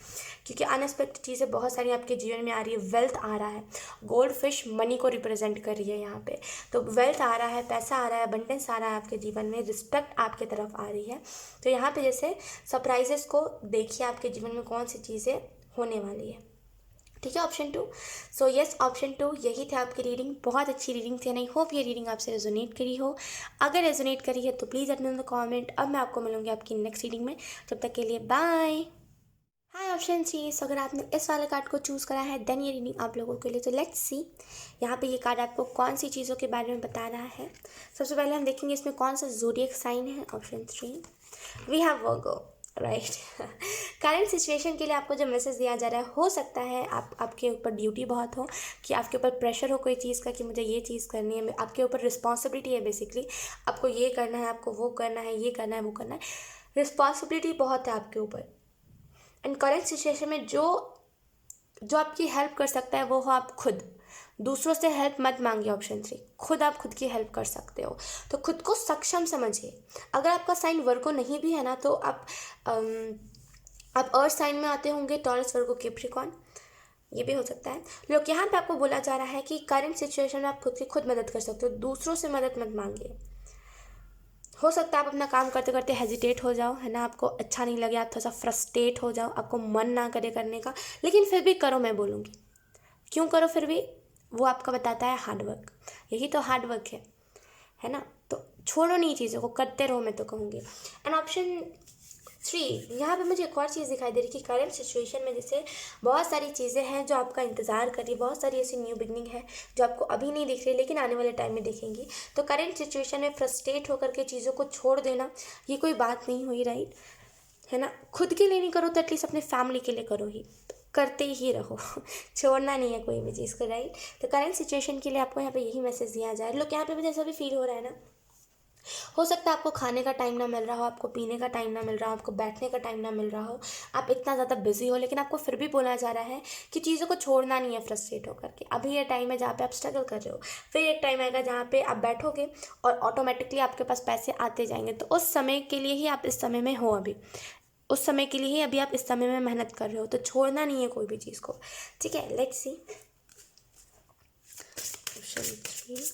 क्योंकि अनएक्सपेक्टेड चीज़ें बहुत सारी आपके जीवन में आ रही है। वेल्थ आ रहा है, गोल्ड फिश मनी को रिप्रेजेंट कर रही है यहाँ पे। तो वेल्थ आ रहा है, पैसा आ रहा है, अबंडेंस आ रहा है आपके जीवन में, रिस्पेक्ट आपके तरफ आ रही है। तो यहाँ पे जैसे सरप्राइजेस को देखिए आपके जीवन में कौन सी चीज़ें होने वाली है। ठीक है, ऑप्शन 2। सो यस, ऑप्शन 2 यही थी आपकी रीडिंग। बहुत अच्छी रीडिंग थी, आई होप ये रीडिंग आपसे रेजोनेट करी हो। अगर रेजोनेट करी है तो please let me know in the comment. अब मैं आपको मिलूंगी आपकी नेक्स्ट रीडिंग में, तब तक के लिए बाय। हाय ऑप्शन सी। सो अगर आपने इस वाले कार्ड को चूज़ करा है देन ये रीडिंग आप लोगों के लिए। तो लेट्स सी यहाँ पे ये कार्ड आपको कौन सी चीज़ों के बारे में बता रहा है। सबसे पहले हम देखेंगे इसमें कौन सा ज़ोडिएक साइन है। Option 3, we have Virgo, right. Current situation के लिए आपको जो मैसेज दिया जा रहा है, हो सकता है आपके ऊपर ड्यूटी बहुत हो, कि आपके ऊपर प्रेशर हो कोई चीज़ का कि मुझे ये चीज़ करनी है, आपके ऊपर रिस्पॉन्सिबिलिटी है बेसिकली, आपको ये करना है, आपको वो करना है, ये करना है, वो करना है, रिस्पॉन्सिबिलिटी बहुत है आपके ऊपर। एंड करेंट सिचुएशन में जो आपकी हेल्प कर सकता है वो हो आप खुद। दूसरों से हेल्प मत मांगिए। ऑप्शन 3, खुद आप खुद की हेल्प कर सकते हो, तो खुद को सक्षम समझिए। अगर आपका साइन वर्गो नहीं भी है ना, तो आप अर्थ साइन में आते होंगे, टॉरस, वर्गो, कैप्रिकॉर्न, ये भी हो सकता है। लोग यहाँ पे आपको बोला जा रहा है कि करंट सिचुएशन में आप खुद की खुद मदद कर सकते हो, दूसरों से मदद मत मांगिए। हो सकता है आप अपना काम करते करते हेजिटेट हो जाओ, है ना, आपको अच्छा नहीं लगे, आप थोड़ा सा फ्रस्ट्रेट हो जाओ, आपको मन ना करे करने का, लेकिन फिर भी करो। मैं बोलूँगी क्यों करो फिर भी, वो आपका बताता है हार्डवर्क। यही तो हार्डवर्क है ना। तो छोड़ो नहीं चीज़ों को, करते रहो, मैं तो कहूँगी। एंड ऑप्शन 3, यहाँ पे मुझे एक और चीज़ दिखाई दे रही है कि करंट सिचुएशन में जैसे बहुत सारी चीज़ें हैं जो आपका इंतज़ार कर रही है, बहुत सारी ऐसी न्यू बिगनिंग है जो आपको अभी नहीं दिख रही लेकिन आने वाले टाइम में दिखेंगी। तो करंट सिचुएशन में फ्रस्ट्रेट होकर के चीज़ों को छोड़ देना ये कोई बात नहीं हुई, राइट, है ना। खुद के लिए नहीं करो तो एटलीस्ट अपने फैमिली के लिए करो ही, करते ही रहो। छोड़ना नहीं है कोई भी चीज़ को, राइट। तो करंट सिचुएशन के लिए आपको यहाँ पे यही मैसेज दिया जाए। लोग यहाँ पे मुझे ऐसा भी फील हो रहा है ना, हो सकता है आपको खाने का टाइम ना मिल रहा हो, आपको पीने का टाइम ना मिल रहा हो, आपको बैठने का टाइम ना मिल रहा हो, आप इतना ज़्यादा बिजी हो, लेकिन आपको फिर भी बोला जा रहा है कि चीज़ों को छोड़ना नहीं है फ्रस्ट्रेट होकर के। अभी ये टाइम है जहाँ पे आप स्ट्रगल कर रहे हो, फिर एक टाइम आएगा जहाँ पे आप बैठोगे और ऑटोमेटिकली आपके पास पैसे आते जाएंगे। तो उस समय के लिए ही आप इस समय में हो, अभी उस समय के लिए ही अभी आप इस समय में मेहनत कर रहे हो, तो छोड़ना नहीं है कोई भी चीज़ को। ठीक है, let's see. Option 3,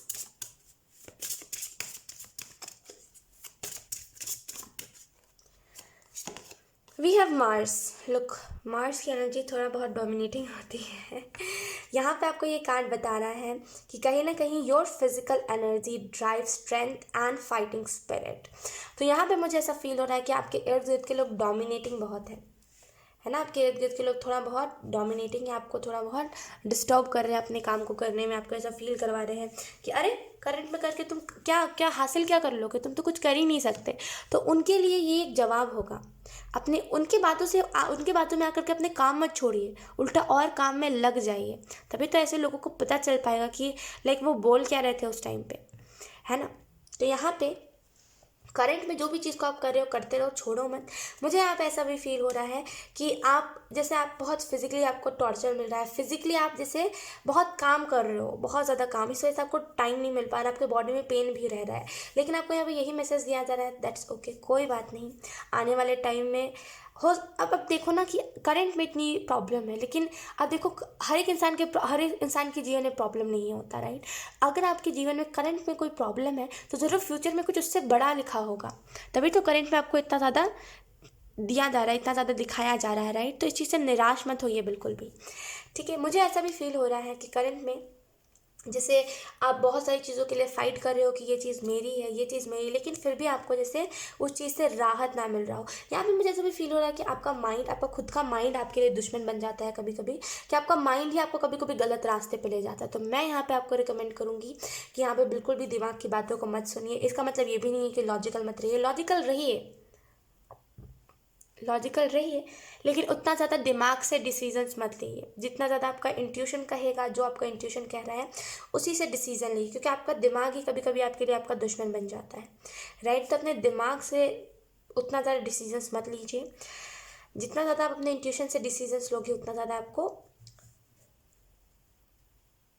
we have Mars. Look, Mars की एनर्जी थोड़ा बहुत डोमिनेटिंग होती है। यहाँ पे आपको ये कार्ड बता रहा है कि कहीं ना कहीं your physical energy drive strength and fighting spirit. तो यहाँ पे मुझे ऐसा फील हो रहा है कि आपके इर्द गिर्द के लोग डोमिनेटिंग बहुत है ना, आपके इर्द गिर्द के लोग थोड़ा बहुत डोमिनेटिंग है, आपको थोड़ा बहुत डिस्टर्ब कर रहे हैं अपने काम को करने में, आपको ऐसा फील करवा रहे हैं कि अरे करंट में करके तुम क्या क्या हासिल क्या कर लोगे, तुम तो कुछ कर ही नहीं सकते। तो उनके लिए ये एक जवाब होगा। अपने उनकी बातों में आकर के अपने काम मत छोड़िए, उल्टा और काम में लग जाइए। तभी तो ऐसे लोगों को पता चल पाएगा कि लाइक वो बोल क्या रहे थे उस टाइम पे, है ना। तो यहाँ पे करंट में जो भी चीज़ को आप कर रहे हो करते रहो, छोड़ो मत। मुझे यहाँ पे ऐसा भी फील हो रहा है कि आप जैसे आप बहुत फिजिकली आपको टॉर्चर मिल रहा है, फिजिकली आप जैसे बहुत काम कर रहे हो, बहुत ज़्यादा काम, इस वजह से आपको टाइम नहीं मिल पा रहा, आपके बॉडी में पेन भी रह रहा है, लेकिन आपको यहाँ पे यही मैसेज दिया जा रहा है दैट्स ओके, कोई बात नहीं, आने वाले टाइम में हो। अब देखो ना कि करंट में इतनी प्रॉब्लम है, लेकिन अब देखो हर एक इंसान के जीवन में प्रॉब्लम नहीं होता, राइट। अगर आपके जीवन में करंट में कोई प्रॉब्लम है तो ज़रूर फ्यूचर में कुछ उससे बड़ा लिखा होगा, तभी तो करंट में आपको इतना ज़्यादा दिया जा रहा है, इतना ज़्यादा दिखाया जा रहा है, राइट। तो इस चीज़ से निराश मत होइए बिल्कुल भी, ठीक है। मुझे ऐसा भी फील हो रहा है कि करंट में जैसे आप बहुत सारी चीज़ों के लिए फ़ाइट कर रहे हो कि ये चीज़ मेरी है, ये चीज़ मेरी, लेकिन फिर भी आपको जैसे उस चीज़ से राहत ना मिल रहा हो। यहाँ पे मुझे ऐसा भी फील हो रहा है कि आपका खुद का माइंड आपके लिए दुश्मन बन जाता है कभी कभी, कि आपका माइंड ही आपको कभी कभी गलत रास्ते पे ले जाता है। तो मैं यहाँ पे आपको रिकमेंड करूँगी कि यहाँ पे बिल्कुल भी दिमाग की बातों को मत सुनिए। इसका मतलब ये भी नहीं है कि लॉजिकल मत रहिए, लॉजिकल रहिए, लेकिन उतना ज़्यादा दिमाग से डिसीजंस मत लीजिए। जितना ज़्यादा आपका इंट्यूशन कहेगा, जो आपका इंट्यूशन कह रहा है उसी से डिसीजन लीजिए, क्योंकि आपका दिमाग ही कभी कभी आपके लिए आपका दुश्मन बन जाता है, राइट। तो अपने दिमाग से उतना ज़्यादा डिसीजंस मत लीजिए। जितना ज़्यादा आप अपने इंट्यूशन से डिसीजंस लोगे उतना ज़्यादा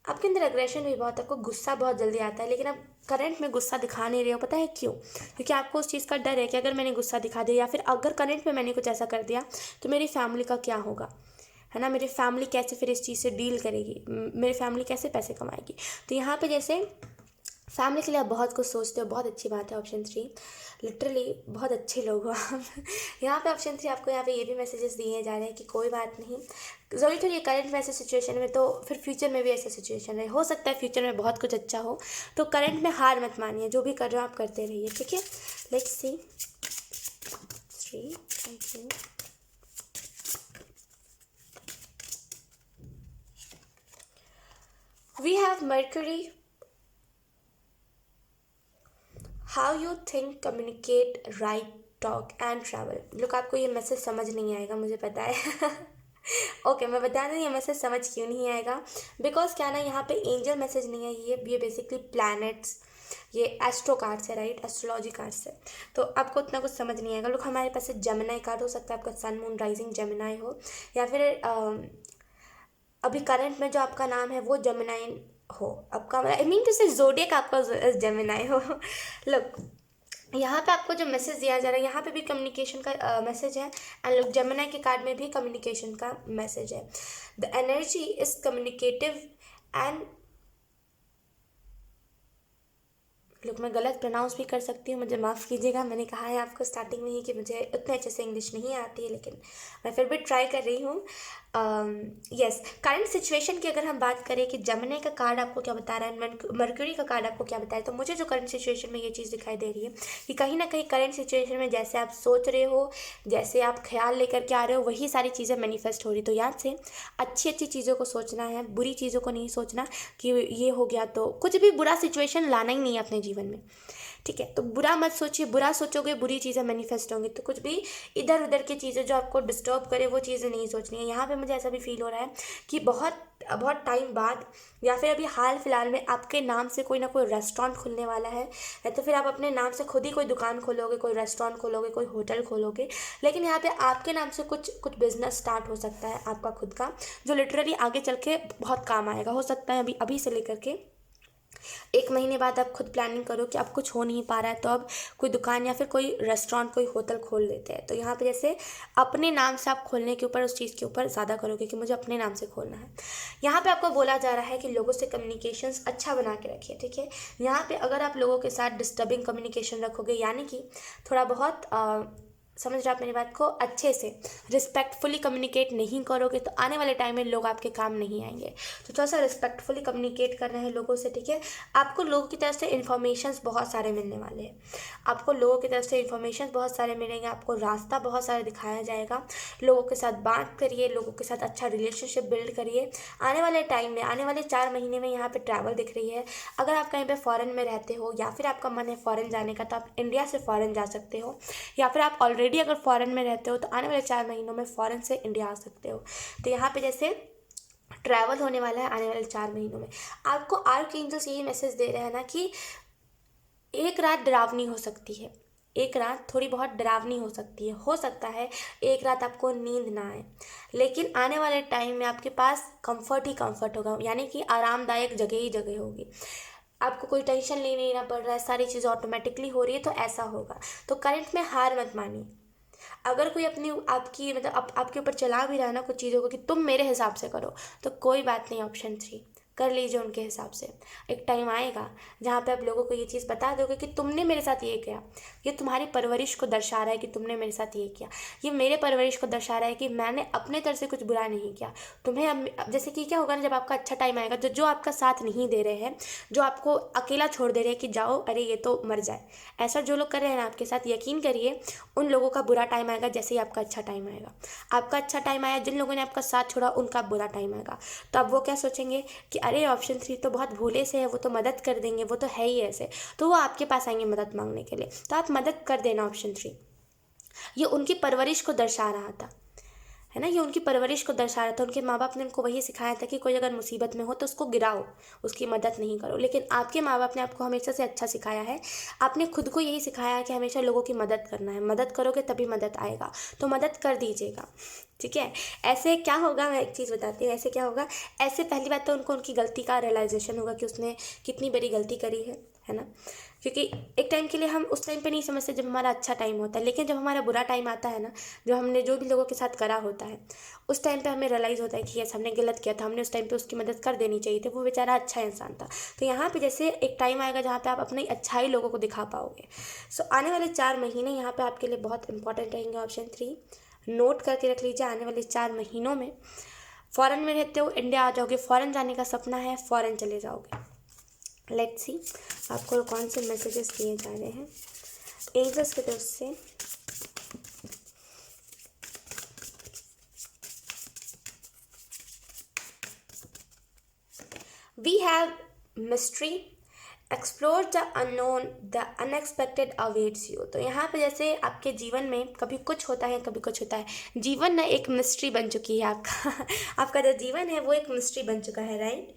आपके अंदर एग्रेशन भी बहुत, आपको गुस्सा बहुत जल्दी आता है, लेकिन आप करंट में गुस्सा दिखा नहीं रहे हो। पता है क्यों? क्योंकि आपको उस चीज़ का डर है कि अगर मैंने गुस्सा दिखा दिया, या फिर अगर करंट में मैंने कुछ ऐसा कर दिया तो मेरी फैमिली का क्या होगा, है ना। मेरी फैमिली कैसे फिर इस चीज़ से डील करेगी, मेरी फैमिली कैसे पैसे कमाएगी। तो यहाँ पे जैसे फैमिली के लिए आप बहुत कुछ सोचते हो, बहुत अच्छी बात है। ऑप्शन 3 लिटरली बहुत अच्छे लोग हो आप। यहाँ पे ऑप्शन 3 आपको यहाँ पे ये भी मैसेजेस दिए जा रहे हैं कि कोई बात नहीं, ज़रूरी तो ये करंट में ऐसे सिचुएशन में, तो फिर फ्यूचर में भी ऐसा सिचुएशन रहे, हो सकता है फ्यूचर में बहुत कुछ अच्छा हो। तो करंट में हार मत मानिए, जो भी कर रहे हो आप करते रहिए, ठीक है। Let's see 3 thank you. We have Mercury, how you think, communicate, right, talk and travel. लोग आपको ये मैसेज समझ नहीं आएगा, मुझे पता है। ओके मैं बता दूँ ये मैसेज समझ क्यों नहीं आएगा। बिकॉज क्या ना, यहाँ पे एंजल मैसेज नहीं है, ये बेसिकली प्लैनेट्स, ये एस्ट्रो कार्ड्स है, राइट, एस्ट्रोलॉजी कार्ड्स है। तो आपको उतना कुछ समझ नहीं आएगा। लोग हमारे पास जेमिनाई कार्ड हो सकता है, आपका सन मून राइजिंग जेमिनाई हो, या फिर अभी करंट में जो आपका नाम है वो जेमिनाई हो, आपका आई मीन टू से जोडियक आपका जेमिनाई हो। लोग यहाँ पे आपको जो मैसेज दिया जा रहा है, यहाँ पे भी कम्युनिकेशन का मैसेज है, एंड लोग जेमिनाई के कार्ड में भी कम्युनिकेशन का मैसेज है। The energy is communicative and, लोग मैं गलत प्रोनाउंस भी कर सकती हूँ, मुझे माफ़ कीजिएगा। मैंने कहा है आपको स्टार्टिंग में ही कि मुझे उतने अच्छे से इंग्लिश नहीं आती है, लेकिन मैं फिर भी ट्राई कर रही हूँ। यस, करंट सिचुएशन की अगर हम बात करें कि जेमिनी का कार्ड आपको क्या बता रहा है, मर्क्यूरी का कार्ड आपको क्या बता रहा है, तो मुझे जो करंट सिचुएशन में ये चीज़ दिखाई दे रही है कि कहीं ना कहीं करंट सिचुएशन में जैसे आप सोच रहे हो, जैसे आप ख्याल लेकर के आ रहे हो, वही सारी चीज़ें मैनिफेस्ट हो रही। तो याद से अच्छी अच्छी चीज़ों को सोचना है, बुरी चीज़ों को नहीं सोचना कि ये हो गया। तो कुछ भी बुरा सिचुएशन लाना ही नहीं है अपने जीवन में, ठीक है। तो बुरा मत सोचिए, बुरा सोचोगे बुरी चीज़ें मैनिफेस्ट होंगी। तो कुछ भी इधर उधर की चीज़ें जो आपको डिस्टर्ब करे वो चीज़ें नहीं सोचनी है। यहाँ पे मुझे ऐसा भी फील हो रहा है कि बहुत बहुत टाइम बाद, या फिर अभी हाल फिलहाल में आपके नाम से कोई ना कोई रेस्टोरेंट खुलने वाला है, या तो फिर आप अपने नाम से खुद ही कोई दुकान खोलोगे, कोई रेस्टोरेंट खोलोगे, कोई होटल खोलोगे। लेकिन यहाँ पे आपके नाम से कुछ बिजनेस स्टार्ट हो सकता है आपका खुद का, जो लिटरली आगे चल के बहुत काम आएगा। हो सकता है अभी अभी से लेकर के 1 महीने बाद आप खुद प्लानिंग करो कि अब कुछ हो नहीं पा रहा है, तो अब कोई दुकान या फिर कोई रेस्टोरेंट, कोई होटल खोल लेते हैं। तो यहाँ पे जैसे अपने नाम से आप खोलने के ऊपर, उस चीज़ के ऊपर ज़्यादा करोगे कि मुझे अपने नाम से खोलना है। यहाँ पे आपको बोला जा रहा है कि लोगों से कम्युनिकेशंस अच्छा बना के रखिए, ठीक है। यहाँ पे अगर आप लोगों के साथ डिस्टर्बिंग कम्युनिकेशन रखोगे, यानी कि थोड़ा बहुत समझ रहे आप मेरी बात को, अच्छे से रिस्पेक्टफुली कम्युनिकेट नहीं करोगे, तो आने वाले टाइम में लोग आपके काम नहीं आएंगे। तो थोड़ा सा रिस्पेक्टफुली कम्युनिकेट करना है लोगों से, ठीक है। आपको लोगों की तरफ से इन्फॉर्मेशंस बहुत सारे मिलने वाले हैं, आपको लोगों की तरफ से इन्फॉर्मेशन बहुत सारे मिलेंगे, आपको रास्ता बहुत सारे दिखाया जाएगा। लोगों के साथ बात करिए, लोगों के साथ अच्छा रिलेशनशिप बिल्ड करिए। आने वाले टाइम में, आने वाले 4 महीने में यहाँ पे ट्रैवल दिख रही है। अगर आप कहीं पे फॉरेन में रहते हो, या फिर आपका मन है फॉरेन जाने का, तो आप इंडिया से फॉरेन जा सकते हो, या फिर आप ऑलरेडी अगर फॉरेन में रहते हो तो आने वाले 4 महीनों में फॉरेन से इंडिया आ सकते हो। तो यहाँ पे जैसे ट्रैवल होने वाला है आने वाले 4 महीनों में। आपको आर्क एंजल्स यही मैसेज दे रहे हैं ना कि एक रात डरावनी हो सकती है, एक रात थोड़ी बहुत डरावनी हो सकती है, हो सकता है एक रात आपको नींद ना आए, लेकिन आने वाले टाइम में आपके पास कंफर्ट ही कंफर्ट होगा, यानी कि आरामदायक जगह ही जगह होगी। आपको कोई टेंशन नहीं लेना पड़ रहा है, सारी चीज़ें ऑटोमेटिकली हो रही है, तो ऐसा होगा। तो करंट में हार मत मानिए। अगर कोई अपनी आपकी मतलब आपके ऊपर चला भी रहा है ना कुछ चीज़ों को कि तुम मेरे हिसाब से करो, तो कोई बात नहीं, ऑप्शन 3 कर लीजिए उनके हिसाब से। एक टाइम आएगा जहाँ पे आप लोगों को ये चीज़ बता दोगे कि तुमने मेरे साथ ये किया, ये तुम्हारी परवरिश को दर्शा रहा है कि तुमने मेरे साथ ये किया, ये मेरे परवरिश को दर्शा रहा है कि मैंने अपने तरफ से कुछ बुरा नहीं किया तुम्हें। अब जैसे कि क्या होगा ना, जब आपका अच्छा टाइम आएगा, जो आपका साथ नहीं दे रहे हैं, जो आपको अकेला छोड़ दे रहे हैं कि जाओ अरे ये तो मर जाए, ऐसा जो लोग कर रहे हैं ना आपके साथ, यकीन करिए उन लोगों का बुरा टाइम आएगा जैसे ही आपका अच्छा टाइम आएगा। आपका अच्छा टाइम आया, जिन लोगों ने आपका साथ छोड़ा उनका बुरा टाइम आएगा, तो अब वो क्या सोचेंगे कि अरे ऑप्शन 3 तो बहुत भोले से है, वो तो मदद कर देंगे, वो तो है ही ऐसे, तो वो आपके पास आएंगे मदद मांगने के लिए, तो आप मदद कर देना। ऑप्शन 3 ये उनकी परवरिश को दर्शा रहा था, है ना, ये उनकी परवरिश को दर्शा रहा था। उनके माँ बाप ने उनको वही सिखाया था कि कोई अगर मुसीबत में हो तो उसको गिराओ, उसकी मदद नहीं करो। लेकिन आपके माँ बाप ने आपको हमेशा से अच्छा सिखाया है, आपने खुद को यही सिखाया है कि हमेशा लोगों की मदद करना है, मदद करोगे तभी मदद आएगा, तो मदद कर दीजिएगा, ठीक है। ऐसे क्या होगा, मैं एक चीज़ बताती हूँ, ऐसे क्या होगा, ऐसे पहली बात तो उनको उनकी गलती का रियलाइजेशन होगा कि उसने कितनी बड़ी गलती करी है ना। क्योंकि एक टाइम के लिए हम उस टाइम पे नहीं समझते जब हमारा अच्छा टाइम होता है, लेकिन जब हमारा बुरा टाइम आता है ना, जो हमने जो भी लोगों के साथ करा होता है, उस टाइम पे हमें रियलाइज़ होता है कि यस हमने गलत किया था, हमने उस टाइम पे उसकी मदद कर देनी चाहिए थी, वो बेचारा अच्छा इंसान था। तो यहाँ पे जैसे एक टाइम आएगा जहाँ पे आप अपनी अच्छाई लोगों को दिखा पाओगे। सो आने वाले 4 महीने यहाँ पे आपके लिए बहुत इंपॉर्टेंट रहेंगे। ऑप्शन 3 नोट करके रख लीजिए। आने वाले 4 महीनों में फ़ॉरेन में रहते हो, इंडिया आ जाओगे, फ़ॉरेन जाने का सपना है, फ़ॉरेन चले जाओगे। लेट्स सी आपको कौन से मैसेजेस दिए जा रहे हैं एंजल्स की तरफ से। We have mystery, explore the unknown, the unexpected awaits you. तो यहाँ पे जैसे आपके जीवन में कभी कुछ होता है, कभी कुछ होता है, जीवन ना एक मिस्ट्री बन चुकी है आपका आपका जो जीवन है वो एक मिस्ट्री बन चुका है, राइट।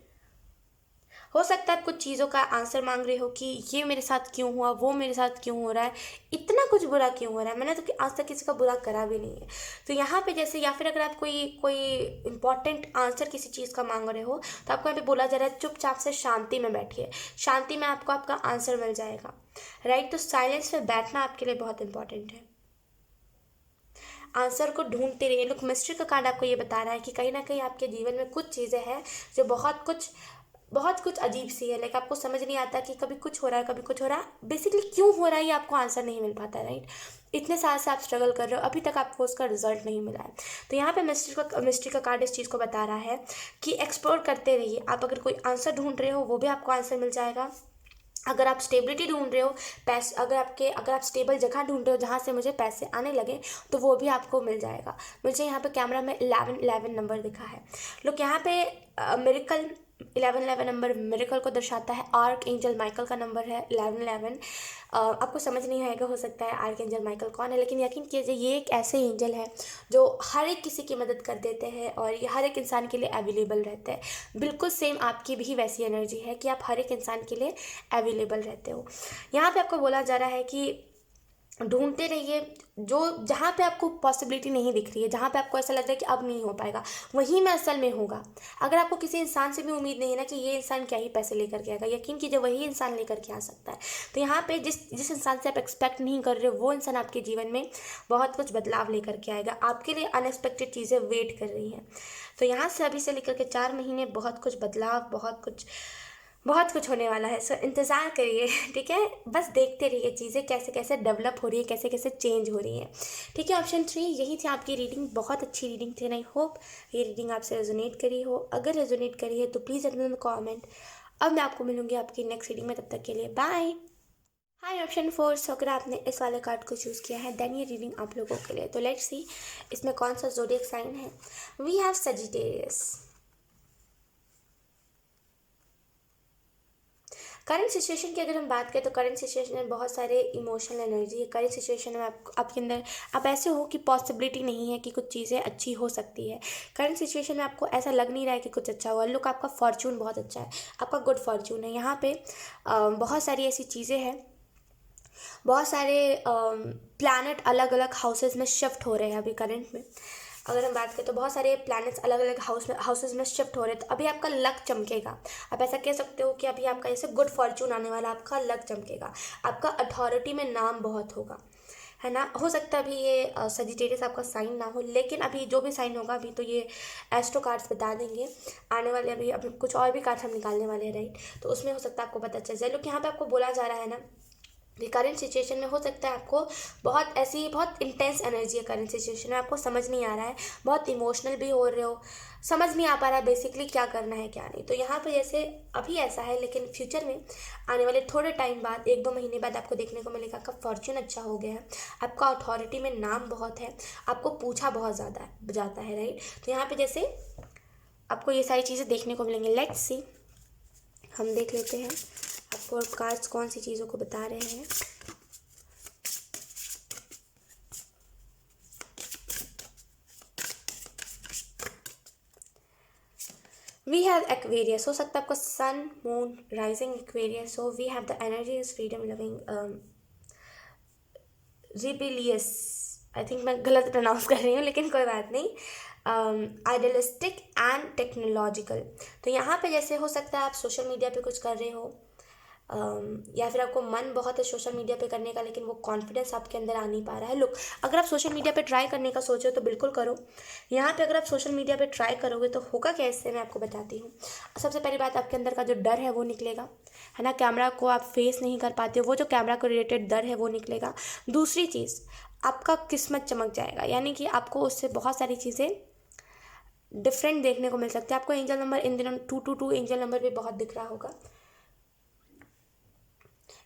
हो सकता है आप कुछ चीज़ों का आंसर मांग रहे हो कि ये मेरे साथ क्यों हुआ, वो मेरे साथ क्यों हो रहा है, इतना कुछ बुरा क्यों हो रहा है, मैंने तो आज तक किसी का बुरा करा भी नहीं है। तो यहाँ पे जैसे, या फिर अगर आप कोई कोई इंपॉर्टेंट आंसर किसी चीज़ का मांग रहे हो, तो आपको यहाँ पे बोला जा रहा है चुपचाप से शांति में बैठिए, शांति में आपको आपका आंसर मिल जाएगा, राइट। तो साइलेंस में बैठना आपके लिए बहुत इंपॉर्टेंट है। आंसर को ढूंढते रहिए। लुक, मिस्ट्री का कार्ड आपको ये बता रहा है कि कहीं ना कहीं आपके जीवन में कुछ चीज़ें हैं जो बहुत कुछ अजीब सी है, लाइक आपको समझ नहीं आता कि कभी कुछ हो रहा है, कभी कुछ हो रहा है, बेसिकली क्यों हो रहा है ये आपको आंसर नहीं मिल पाता, राइट। इतने साल से आप स्ट्रगल कर रहे हो, अभी तक आपको उसका रिजल्ट नहीं मिला है। तो यहाँ पे मिस्ट्री का कार्ड इस चीज़ को बता रहा है कि एक्सप्लोर करते रहिए। आप अगर कोई आंसर ढूंढ रहे हो वो भी आपको आंसर मिल जाएगा। अगर आप स्टेबिलिटी ढूंढ रहे हो, पैसे, अगर आप स्टेबल जगह ढूंढ रहे हो जहाँ से मुझे पैसे आने लगे, तो वो भी आपको मिल जाएगा। मुझे यहाँ पे कैमरा में 1111 नंबर दिखा है। लोग यहाँ पे मिरेकल 1111 नंबर मिरेकल को दर्शाता है। आर्क एंजल माइकल का नंबर है 1111। आपको समझ नहीं आएगा हो सकता है आर्क एंजल माइकल कौन है, लेकिन यकीन कीजिए ये एक ऐसे एंजल है जो हर एक किसी की मदद कर देते हैं और ये हर एक इंसान के लिए अवेलेबल रहते हैं। बिल्कुल सेम आपकी भी वैसी एनर्जी है कि आप हर एक इंसान के लिए अवेलेबल रहते हो। यहाँ पे आपको बोला जा रहा है कि ढूंढते रहिए, जो जहाँ पे आपको पॉसिबिलिटी नहीं दिख रही है, जहाँ पे आपको ऐसा लग रहा है कि अब नहीं हो पाएगा, वहीं में असल में होगा। अगर आपको किसी इंसान से भी उम्मीद नहीं है ना कि ये इंसान क्या ही पैसे लेकर के आएगा, यकीन कीजिए वही इंसान लेकर के आ सकता है। तो यहाँ पे जिस इंसान से आप एक्सपेक्ट नहीं कर रहे हो, वो इंसान आपके जीवन में बहुत कुछ बदलाव लेकर के आएगा। आपके लिए अनएक्सपेक्टेड चीज़ें वेट कर रही हैं। तो यहाँ से अभी से लेकर के 4 महीने बहुत कुछ बदलाव, बहुत कुछ होने वाला है। सो इंतज़ार करिए, ठीक है। बस देखते रहिए चीज़ें कैसे कैसे डेवलप हो रही है, कैसे कैसे चेंज हो रही है, ठीक है। ऑप्शन 3 यही थी आपकी रीडिंग। बहुत अच्छी रीडिंग थी। आई होप ये रीडिंग आपसे रेजोनेट करी हो। अगर रेजोनेट करी है तो प्लीज़ अपने कॉमेंट। अब मैं आपको मिलूंगी आपकी नेक्स्ट रीडिंग में, तब तक के लिए बाय। हाय ऑप्शन 4, सो अगर आपने इस वाले कार्ड को चूज़ किया है देन ये रीडिंग आप लोगों के लिए। तो लेट्स सी इसमें कौन सा ज़ोडिएक साइन है। We have Sagittarius. Current situation की अगर हम बात करें तो करंट सिचुएशन में बहुत सारे इमोशनल एनर्जी है। करंट सिचुएशन में आपके अंदर आप ऐसे हो कि पॉसिबिलिटी नहीं है कि कुछ चीज़ें अच्छी हो सकती है। करंट सिचुएशन में आपको ऐसा लग नहीं रहा है कि कुछ अच्छा हुआ। लुक, आपका फॉर्चून बहुत अच्छा है, आपका गुड फॉर्चून है। यहाँ पे बहुत सारी ऐसी चीज़ें हैं बहुत सारे प्लैनेट अलग अलग हाउसेस में शिफ्ट हो रहे हैं अभी करंट में। अगर हम बात करें तो बहुत सारे प्लैनेट्स अलग अलग हाउसेस में शिफ्ट हो रहे हैं, तो अभी आपका लक चमकेगा। आप ऐसा कह सकते हो कि अभी आपका जैसे गुड फॉर्चून आने वाला, आपका लक चमकेगा, आपका अथॉरिटी में नाम बहुत होगा, है ना। हो सकता है अभी ये सजिटेरियस आपका साइन ना हो, लेकिन अभी जो भी साइन होगा, अभी तो ये एस्ट्रो कार्ड्स बता देंगे आने वाले। अभी कुछ और भी कार्ड्स हम निकालने वाले हैं, राइट। तो उसमें हो सकता है आपको पता चल जाए। लोग यहाँ पे आपको बोला जा रहा है ना, करंट सिचुएशन में हो सकता है आपको बहुत इंटेंस एनर्जी है करंट सिचुएशन में, आपको समझ नहीं आ रहा है, बहुत इमोशनल भी हो रहे हो, समझ नहीं आ पा रहा है बेसिकली क्या करना है क्या नहीं। तो यहाँ पे जैसे अभी ऐसा है, लेकिन फ्यूचर में आने वाले थोड़े टाइम बाद, 1-2 महीने बाद आपको देखने को मिलेगा आपका फॉर्च्यून अच्छा हो गया है, आपका अथॉरिटी में नाम बहुत है, आपको पूछा बहुत ज़्यादा जाता है, राइट। तो यहाँ पे जैसे आपको ये सारी चीज़ें देखने को मिलेंगी। लेट्स सी, हम देख लेते हैं आपको कार्ड्स कौन सी चीज़ों को बता रहे हैं। वी हैव एक्वेरियस, हो सकता है आपका सन मून राइजिंग एक्वेरियस हो। We have the energy is freedom loving rebellious, I think मैं गलत प्रोनाउंस कर रही हूँ, लेकिन कोई बात नहीं। आइडियलिस्टिक एंड टेक्नोलॉजिकल, तो यहाँ पे जैसे हो सकता है आप सोशल मीडिया पे कुछ कर रहे हो, या फिर आपको मन बहुत है सोशल मीडिया पे करने का, लेकिन वो कॉन्फिडेंस आपके अंदर आ नहीं पा रहा है। लोग, अगर आप सोशल मीडिया पे ट्राई करने का सोचो तो बिल्कुल करो। यहाँ पे अगर आप सोशल मीडिया पे ट्राई करोगे तो होगा कैसे, मैं आपको बताती हूँ। सबसे पहली बात, आपके अंदर का जो डर है वो निकलेगा, है ना। कैमरा को आप फेस नहीं कर पाते हो, वो जो कैमरा को रिलेटेड डर है वो निकलेगा। दूसरी चीज़, आपका किस्मत चमक जाएगा, यानी कि आपको उससे बहुत सारी चीज़ें डिफरेंट देखने को मिल सकती है। आपको एंजल नंबर इन दिनों 222 एंजल नंबर भी बहुत दिख रहा होगा।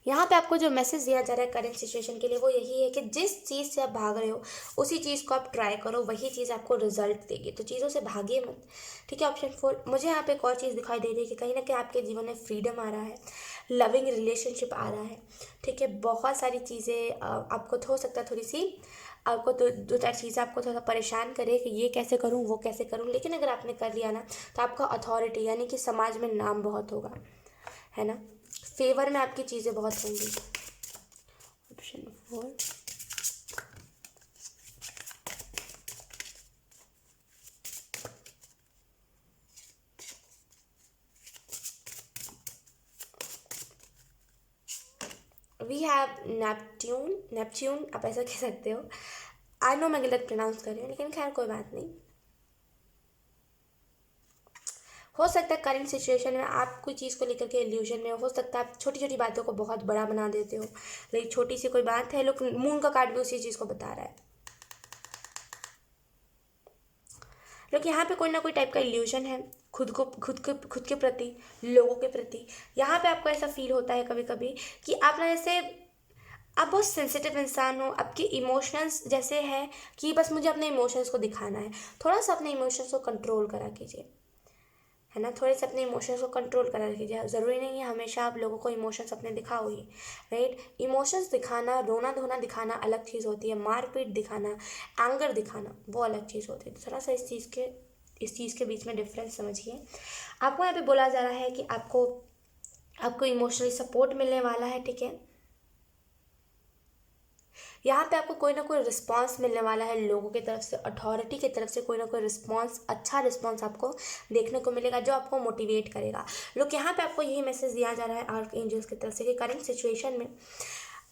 यहाँ पे आपको जो मैसेज दिया जा रहा है करंट सिचुएशन के लिए, वो यही है कि जिस चीज़ से आप भाग रहे हो उसी चीज़ को आप ट्राई करो, वही चीज़ आपको रिजल्ट देगी। तो चीज़ों से भागिए मत, ठीक है। ऑप्शन 4, मुझे यहाँ पे एक और चीज़ दिखाई दे रही है कि कहीं ना कहीं आपके जीवन में फ्रीडम आ रहा है, लविंग रिलेशनशिप आ रहा है, ठीक है। बहुत सारी चीज़ें आपको हो सकता है थोड़ी सी आपको दो चार चीज़ें आपको थोड़ा परेशान करे कि ये कैसे करूँ वो कैसे करूँ, लेकिन अगर आपने कर लिया ना तो आपका अथॉरिटी यानी कि समाज में नाम बहुत होगा, है ना। फेवर में आपकी चीज़ें बहुत होंगी। ऑप्शन 4, वी हैव नेपच्यून आप ऐसा कह सकते हो। आई नो मैं गलत प्रोनाउंस कर रही हूँ, लेकिन खैर कोई बात नहीं। हो सकता है करंट सिचुएशन में आप कोई चीज़ को लेकर के इल्यूजन में हो सकता है आप छोटी छोटी बातों को बहुत बड़ा बना देते हो, लेकिन छोटी सी कोई बात है, लोग मून का कार्ड भी उसी चीज़ को बता रहा है। लोग यहाँ पे कोई ना कोई टाइप का इल्यूजन है खुद के प्रति, लोगों के प्रति। यहाँ पे आपको ऐसा फील होता है कभी कभी कि आप ना जैसे आप बहुत सेंसिटिव इंसान हो, आपके इमोशंस जैसे है कि बस मुझे अपने इमोशंस को दिखाना है। थोड़ा सा अपने इमोशंस को कंट्रोल करा कीजिए, है ना। थोड़े से अपने इमोशंस को कंट्रोल करा कीजिए। ज़रूरी नहीं है हमेशा आप लोगों को इमोशंस अपने दिखाओ ही, राइट। इमोशंस दिखाना, रोना धोना दिखाना अलग चीज़ होती है, मारपीट दिखाना, एंगर दिखाना वो अलग चीज़ होती है। तो थोड़ा सा इस चीज़ के बीच में डिफरेंस समझिए। आपको यहाँ पे बोला जा रहा है कि आपको इमोशनली सपोर्ट मिलने वाला है, ठीक है। यहाँ पे आपको कोई ना कोई रिस्पांस मिलने वाला है लोगों की तरफ से, अथॉरिटी की तरफ से कोई ना कोई रिस्पांस, अच्छा रिस्पांस आपको देखने को मिलेगा जो आपको मोटिवेट करेगा। लोग, यहाँ पे आपको यही मैसेज दिया जा रहा है आर्क एंजल्स की तरफ से कि करंट सिचुएशन में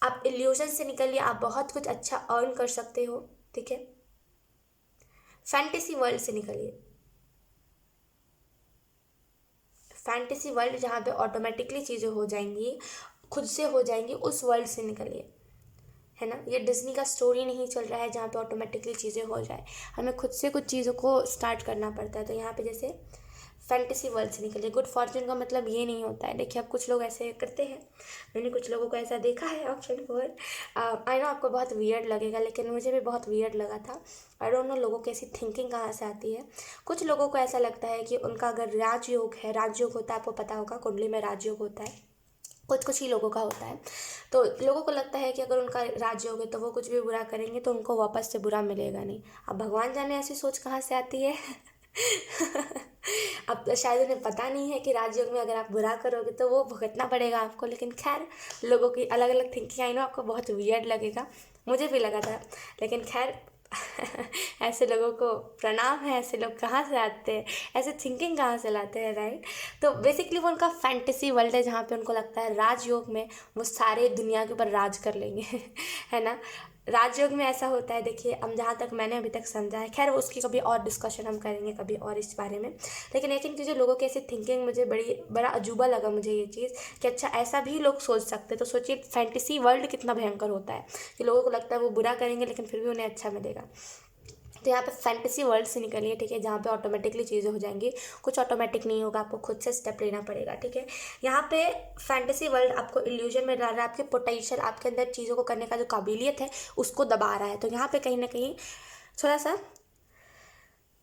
आप इल्यूजन से निकलिए, आप बहुत कुछ अच्छा अर्न कर सकते हो, ठीक है। फैंटेसी वर्ल्ड से निकलिए, फैंटेसी वर्ल्ड जहाँ पे ऑटोमेटिकली चीज़ें हो जाएंगी, खुद से हो जाएंगी, उस वर्ल्ड से निकलिए, है ना। ये डिज्नी का स्टोरी नहीं चल रहा है जहाँ पे ऑटोमेटिकली चीज़ें हो जाए, हमें खुद से कुछ चीज़ों को स्टार्ट करना पड़ता है। तो यहाँ पे जैसे फैंटेसी वर्ल्ड से निकलिए। गुड फॉर्चून का मतलब ये नहीं होता है, देखिए अब कुछ लोग ऐसे करते हैं, मैंने कुछ लोगों को ऐसा देखा है। ऑप्शन 4, आई नो आपको बहुत वियर्ड लगेगा, लेकिन मुझे भी बहुत वियर्ड लगा था। आई डोंट नो लोगों की ऐसी थिंकिंग कहाँ से आती है। कुछ लोगों को ऐसा लगता है कि उनका अगर राजयोग है, राजयोग होता है, आपको पता होगा कुंडली में राजयोग होता है, कुछ ही लोगों का होता है। तो लोगों को लगता है कि अगर उनका राजयोग है तो वो कुछ भी बुरा करेंगे तो उनको वापस से बुरा मिलेगा नहीं। अब भगवान जाने ऐसी सोच कहाँ से आती है अब तो शायद उन्हें पता नहीं है कि राजयोग में अगर आप बुरा करोगे तो वो भुगतना पड़ेगा आपको, लेकिन खैर लोगों की अलग अलग थिंकिंग आई नो आपको बहुत वियर्ड लगेगा, मुझे भी लगा था, लेकिन खैर ऐसे लोगों को प्रणाम है, ऐसे लोग कहाँ से आते हैं, ऐसे थिंकिंग कहाँ से लाते हैं, राइट। तो बेसिकली वो उनका फैंटेसी वर्ल्ड है जहाँ पे उनको लगता है राजयोग में वो सारे दुनिया के ऊपर राज कर लेंगे है ना। राजयोग में ऐसा होता है, देखिए अब जहाँ तक मैंने अभी तक समझा है, खैर उसकी कभी और डिस्कशन हम करेंगे कभी और इस बारे में, लेकिन जो लोगों की ऐसी थिंकिंग मुझे बड़ा अजूबा लगा मुझे ये चीज़ कि अच्छा ऐसा भी लोग सोच सकते, तो सोचिए फैंटेसी वर्ल्ड कितना भयंकर होता है कि लोगों को लगता है वो बुरा करेंगे लेकिन फिर भी उन्हें अच्छा मिलेगा। तो यहाँ पे फैंटेसी वर्ल्ड से निकलिए, ठीक है, जहाँ पे ऑटोमेटिकली चीज़ें हो जाएंगी, कुछ ऑटोमेटिक नहीं होगा, आपको खुद से स्टेप लेना पड़ेगा, ठीक है। यहाँ पे फैंटेसी वर्ल्ड आपको इल्यूजन में डाल रहा है, आपके पोटेंशियल, आपके अंदर चीज़ों को करने का जो काबिलियत है उसको दबा रहा है। तो यहाँ पे कहीं ना कहीं थोड़ा सा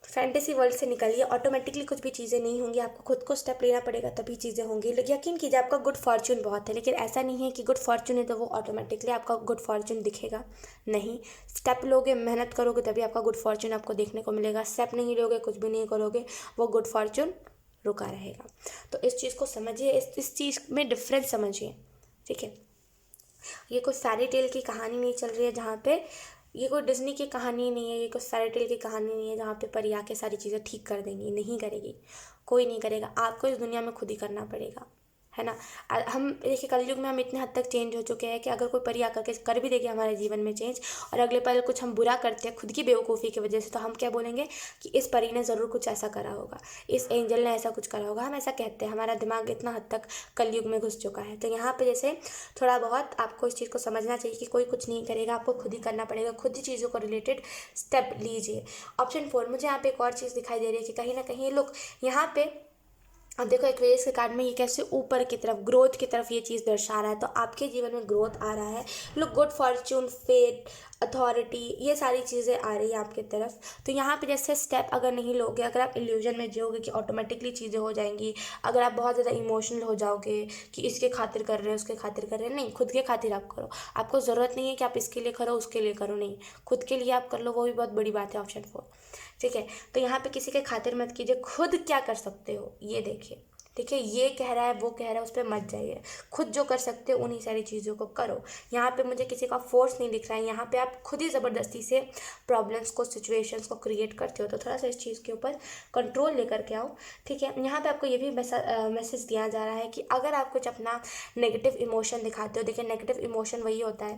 फैंटेसी वर्ल्ड से निकलिए, ऑटोमेटिकली कुछ भी चीज़ें नहीं होंगी, आपको खुद को स्टेप लेना पड़ेगा तभी चीज़ें होंगी। यकीन कीजिए आपका गुड फॉर्चून बहुत है, लेकिन ऐसा नहीं है कि गुड फॉर्चून है तो वो ऑटोमेटिकली आपका गुड फॉर्चून दिखेगा, नहीं। स्टेप लोगे, मेहनत करोगे तभी आपका गुड फॉर्चून आपको देखने को मिलेगा, स्टेप नहीं लोगे, कुछ भी नहीं करोगे, वो गुड फॉर्चून रुका रहेगा। तो इस चीज़ को समझिए, इस चीज़ में डिफरेंस समझिए, ठीक है। ये कोई फैरी टेल की कहानी नहीं चल रही है जहाँ पे, ये कोई डिज्नी की कहानी नहीं है, ये कोई फैरी टेल की कहानी नहीं है जहाँ पे परी आके सारी चीज़ें ठीक कर देंगी, नहीं करेगी, कोई नहीं करेगा, आपको इस दुनिया में खुद ही करना पड़ेगा, है ना। हम देखिए कलयुग में हम इतने हद तक चेंज हो चुके हैं कि अगर कोई परी आकर के कर भी देगी हमारे जीवन में चेंज, और अगले पल कुछ हम बुरा करते हैं खुद की बेवकूफ़ी की वजह से, तो हम क्या बोलेंगे कि इस परी ने ज़रूर कुछ ऐसा करा होगा, इस एंजल ने ऐसा कुछ करा होगा, हम ऐसा कहते हैं, हमारा दिमाग इतना हद तक कलयुग में घुस चुका है। तो यहाँ पे जैसे थोड़ा बहुत आपको इस चीज़ को समझना चाहिए कि कोई कुछ नहीं करेगा, आपको खुद ही करना पड़ेगा, खुद ही चीज़ों को रिलेटेड स्टेप लीजिए। ऑप्शन 4, मुझे यहाँ पे एक और चीज़ दिखाई दे रही है कि कहीं ना कहीं लोग यहाँ पे, अब देखो एक्वेरियस के कार्ड में ये कैसे ऊपर की तरफ ग्रोथ की तरफ ये चीज़ दर्शा रहा है, तो आपके जीवन में ग्रोथ आ रहा है, लोग गुड फॉर्च्यून, फेट, अथॉरिटी, ये सारी चीज़ें आ रही है आपकी तरफ। तो यहाँ पे जैसे स्टेप अगर नहीं लोगे, अगर आप इल्यूजन में जियोगे कि ऑटोमेटिकली चीज़ें हो जाएंगी, अगर आप बहुत ज़्यादा इमोशनल हो जाओगे कि इसके खातिर कर रहे हैं उसके खातिर कर रहे हैं, नहीं, खुद के खातिर आप करो, आपको ज़रूरत नहीं है कि आप इसके लिए करो उसके लिए करो, नहीं, खुद के लिए आप कर लो, वो भी बहुत बड़ी बात है। ऑप्शन 4, ठीक है। तो यहाँ पे किसी के खातिर मत कीजिए, खुद क्या कर सकते हो ये देखिए, ठीक है, ये कह रहा है वो कह रहा है उस पर मत जाइए, खुद जो कर सकते हो उन्हीं सारी चीज़ों को करो। यहाँ पे मुझे किसी का फोर्स नहीं दिख रहा है, यहाँ पे आप खुद ही ज़बरदस्ती से प्रॉब्लम्स को, सिचुएशंस को क्रिएट करते हो, तो थोड़ा सा इस चीज़ के ऊपर कंट्रोल लेकर के आओ, ठीक है। यहाँ पे आपको ये भी मैसेज दिया जा रहा है कि अगर आप कुछ अपना नेगेटिव इमोशन दिखाते हो, देखिए नेगेटिव इमोशन वही होता है,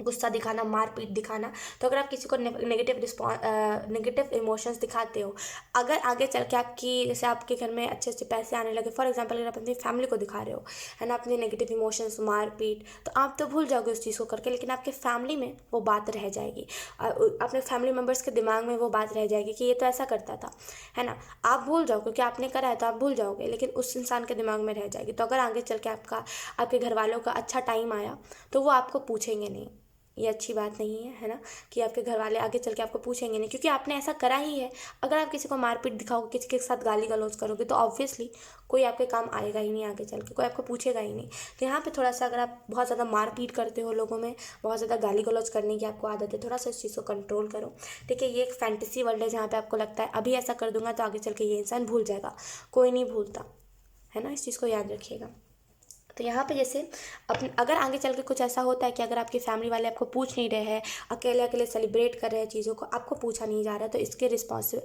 गुस्सा दिखाना, मारपीट दिखाना, तो अगर आप किसी को नेगेटिव इमोशंस दिखाते हो, अगर आगे चल के आपकी, जैसे आपके घर में अच्छे अच्छे पैसे आने लगे, फॉर एग्जांपल अगर आप अपनी फैमिली को दिखा रहे हो, है ना, अपने नेगेटिव इमोशंस, मारपीट, तो आप तो भूल जाओगे उस चीज़ को करके, लेकिन आपके फैमिली में वो बात रह जाएगी, अपने फैमिली मेम्बर्स के दिमाग में वो बात रह जाएगी कि ये तो ऐसा करता था, है ना। आप भूल जाओ क्योंकि आपने करा है तो आप भूल जाओगे, लेकिन उस इंसान के दिमाग में रह जाएगी। तो अगर आगे चल के आपके घर वालों का अच्छा टाइम आया तो वो आपको पूछेंगे नहीं, ये अच्छी बात नहीं है, है ना, कि आपके घर वाले आगे चल के आपको पूछेंगे नहीं, क्योंकि आपने ऐसा करा ही है। अगर आप किसी को मारपीट दिखाओगे, किसी के साथ गाली गलौज करोगे, तो ऑब्वियसली कोई आपके काम आएगा ही नहीं, आगे चल के कोई आपको पूछेगा ही नहीं। तो यहाँ पे थोड़ा सा, अगर आप बहुत ज़्यादा मारपीट करते हो, लोगों में बहुत ज़्यादा गाली गलौज करने की आपको आदत है, थोड़ा सा इस चीज़ को कंट्रोल करो, ठीक है। ये एक फैंटेसी वर्ल्ड है जहाँ पर आपको लगता है अभी ऐसा कर दूंगा तो आगे चल के ये इंसान भूल जाएगा, कोई नहीं भूलता, है ना, इस चीज़ को याद रखिएगा। तो यहाँ पे जैसे अगर आगे चल के कुछ ऐसा होता है कि अगर आपकी फैमिली वाले आपको पूछ नहीं रहे हैं, अकेले अकेले सेलिब्रेट कर रहे हैं चीज़ों को, आपको पूछा नहीं जा रहा है, तो इसके रिस्पॉन्सिबल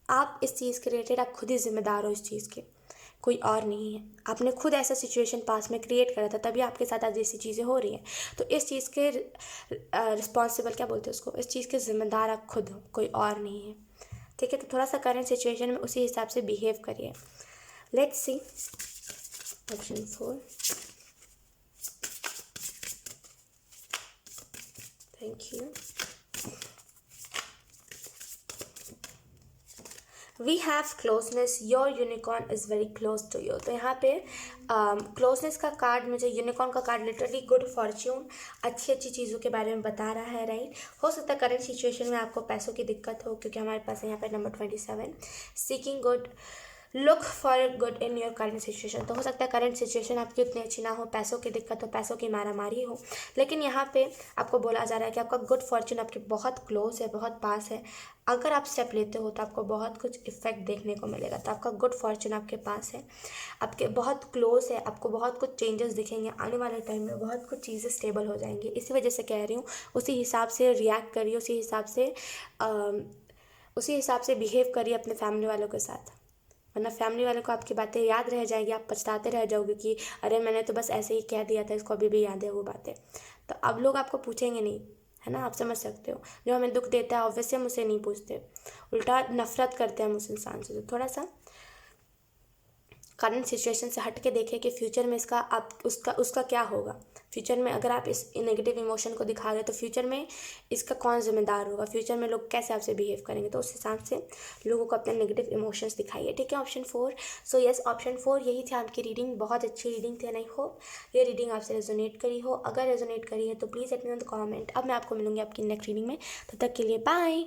आप, इस चीज़ के रिलेटेड आप खुद ही जिम्मेदार हो, इस चीज़ के, कोई और नहीं है। आपने खुद ऐसा सिचुएशन पास में क्रिएट करा था, तभी आपके साथ आज ऐसी चीज़ें हो रही हैं। तो इस चीज़ के रिस्पॉन्सिबल क्या बोलते हैं उसको, इस चीज़ के जिम्मेदार आप खुद हो, कोई और नहीं है, ठीक है। तो थोड़ा सा करेंट सिचुएशन में उसी हिसाब से बिहेव करिए। Let's see option 4। Thank you. We have closeness. Your unicorn is very close to you. तो यहाँ पे क्लोजनेस का कार्ड, मुझे यूनिकॉर्न का कार्ड लिटरली गुड फॉर्च्यून, अच्छी अच्छी चीज़ों के बारे में बता रहा है, राइट। हो सकता है करंट सिचुएशन में आपको पैसों की दिक्कत हो, क्योंकि हमारे पास है यहाँ पे number 27, seeking good look for good in your current situation. तो हो सकता है करंट सिचुएशन आपकी उतनी अच्छी ना हो, पैसों की दिक्कत हो, पैसों की मारामारी हो, लेकिन यहाँ पे आपको बोला जा रहा है कि आपका गुड फॉर्चून आपके बहुत क्लोज है, बहुत पास है। अगर आप स्टेप लेते हो तो आपको बहुत कुछ इफेक्ट देखने को मिलेगा। तो आपका गुड फॉर्चून आपके पास है, आपके बहुत क्लोज है, आपको बहुत कुछ चेंजेस दिखेंगे आने वाले टाइम में, बहुत कुछ चीज़ें स्टेबल हो जाएंगी। इसी वजह से कह रही हूँ, उसी हिसाब से रिएक्ट करिए, उसी हिसाब से बिहेव करिए अपने फैमिली वालों के साथ, वरना फैमिली वालों को आपकी बातें याद रह जाएगी, आप पछताते रह जाओगे कि अरे मैंने तो बस ऐसे ही कह दिया था, इसको अभी भी याद है वो बातें। तो अब लोग आपको पूछेंगे नहीं, है ना, आप समझ सकते हो। जो हमें दुख देता है ऑब्वियसली हम उसे नहीं पूछते, उल्टा नफरत करते हैं हम उस इंसान से। तो थोड़ा सा करंट सिचुएशन से हट के देखें कि फ्यूचर में इसका आप उसका क्या होगा। फ्यूचर में अगर आप इस नेगेटिव इमोशन को दिखा रहे हो तो फ्यूचर में इसका कौन जिम्मेदार होगा, फ्यूचर में लोग कैसे आपसे बिहेव करेंगे। तो उस हिसाब से लोगों को अपने नेगेटिव इमोशंस दिखाइए, ठीक है। ऑप्शन 4। सो यस, ऑप्शन 4 यही थी आपकी रीडिंग। बहुत अच्छी रीडिंग थी, नहीं हो ये रीडिंग आपसे रेजोनेट करी हो। अगर रेजोनेट करी है तो please let me know the comment. अब मैं आपको मिलूंगी आपकी नेक्स्ट रीडिंग में, तब तक के लिए बाय।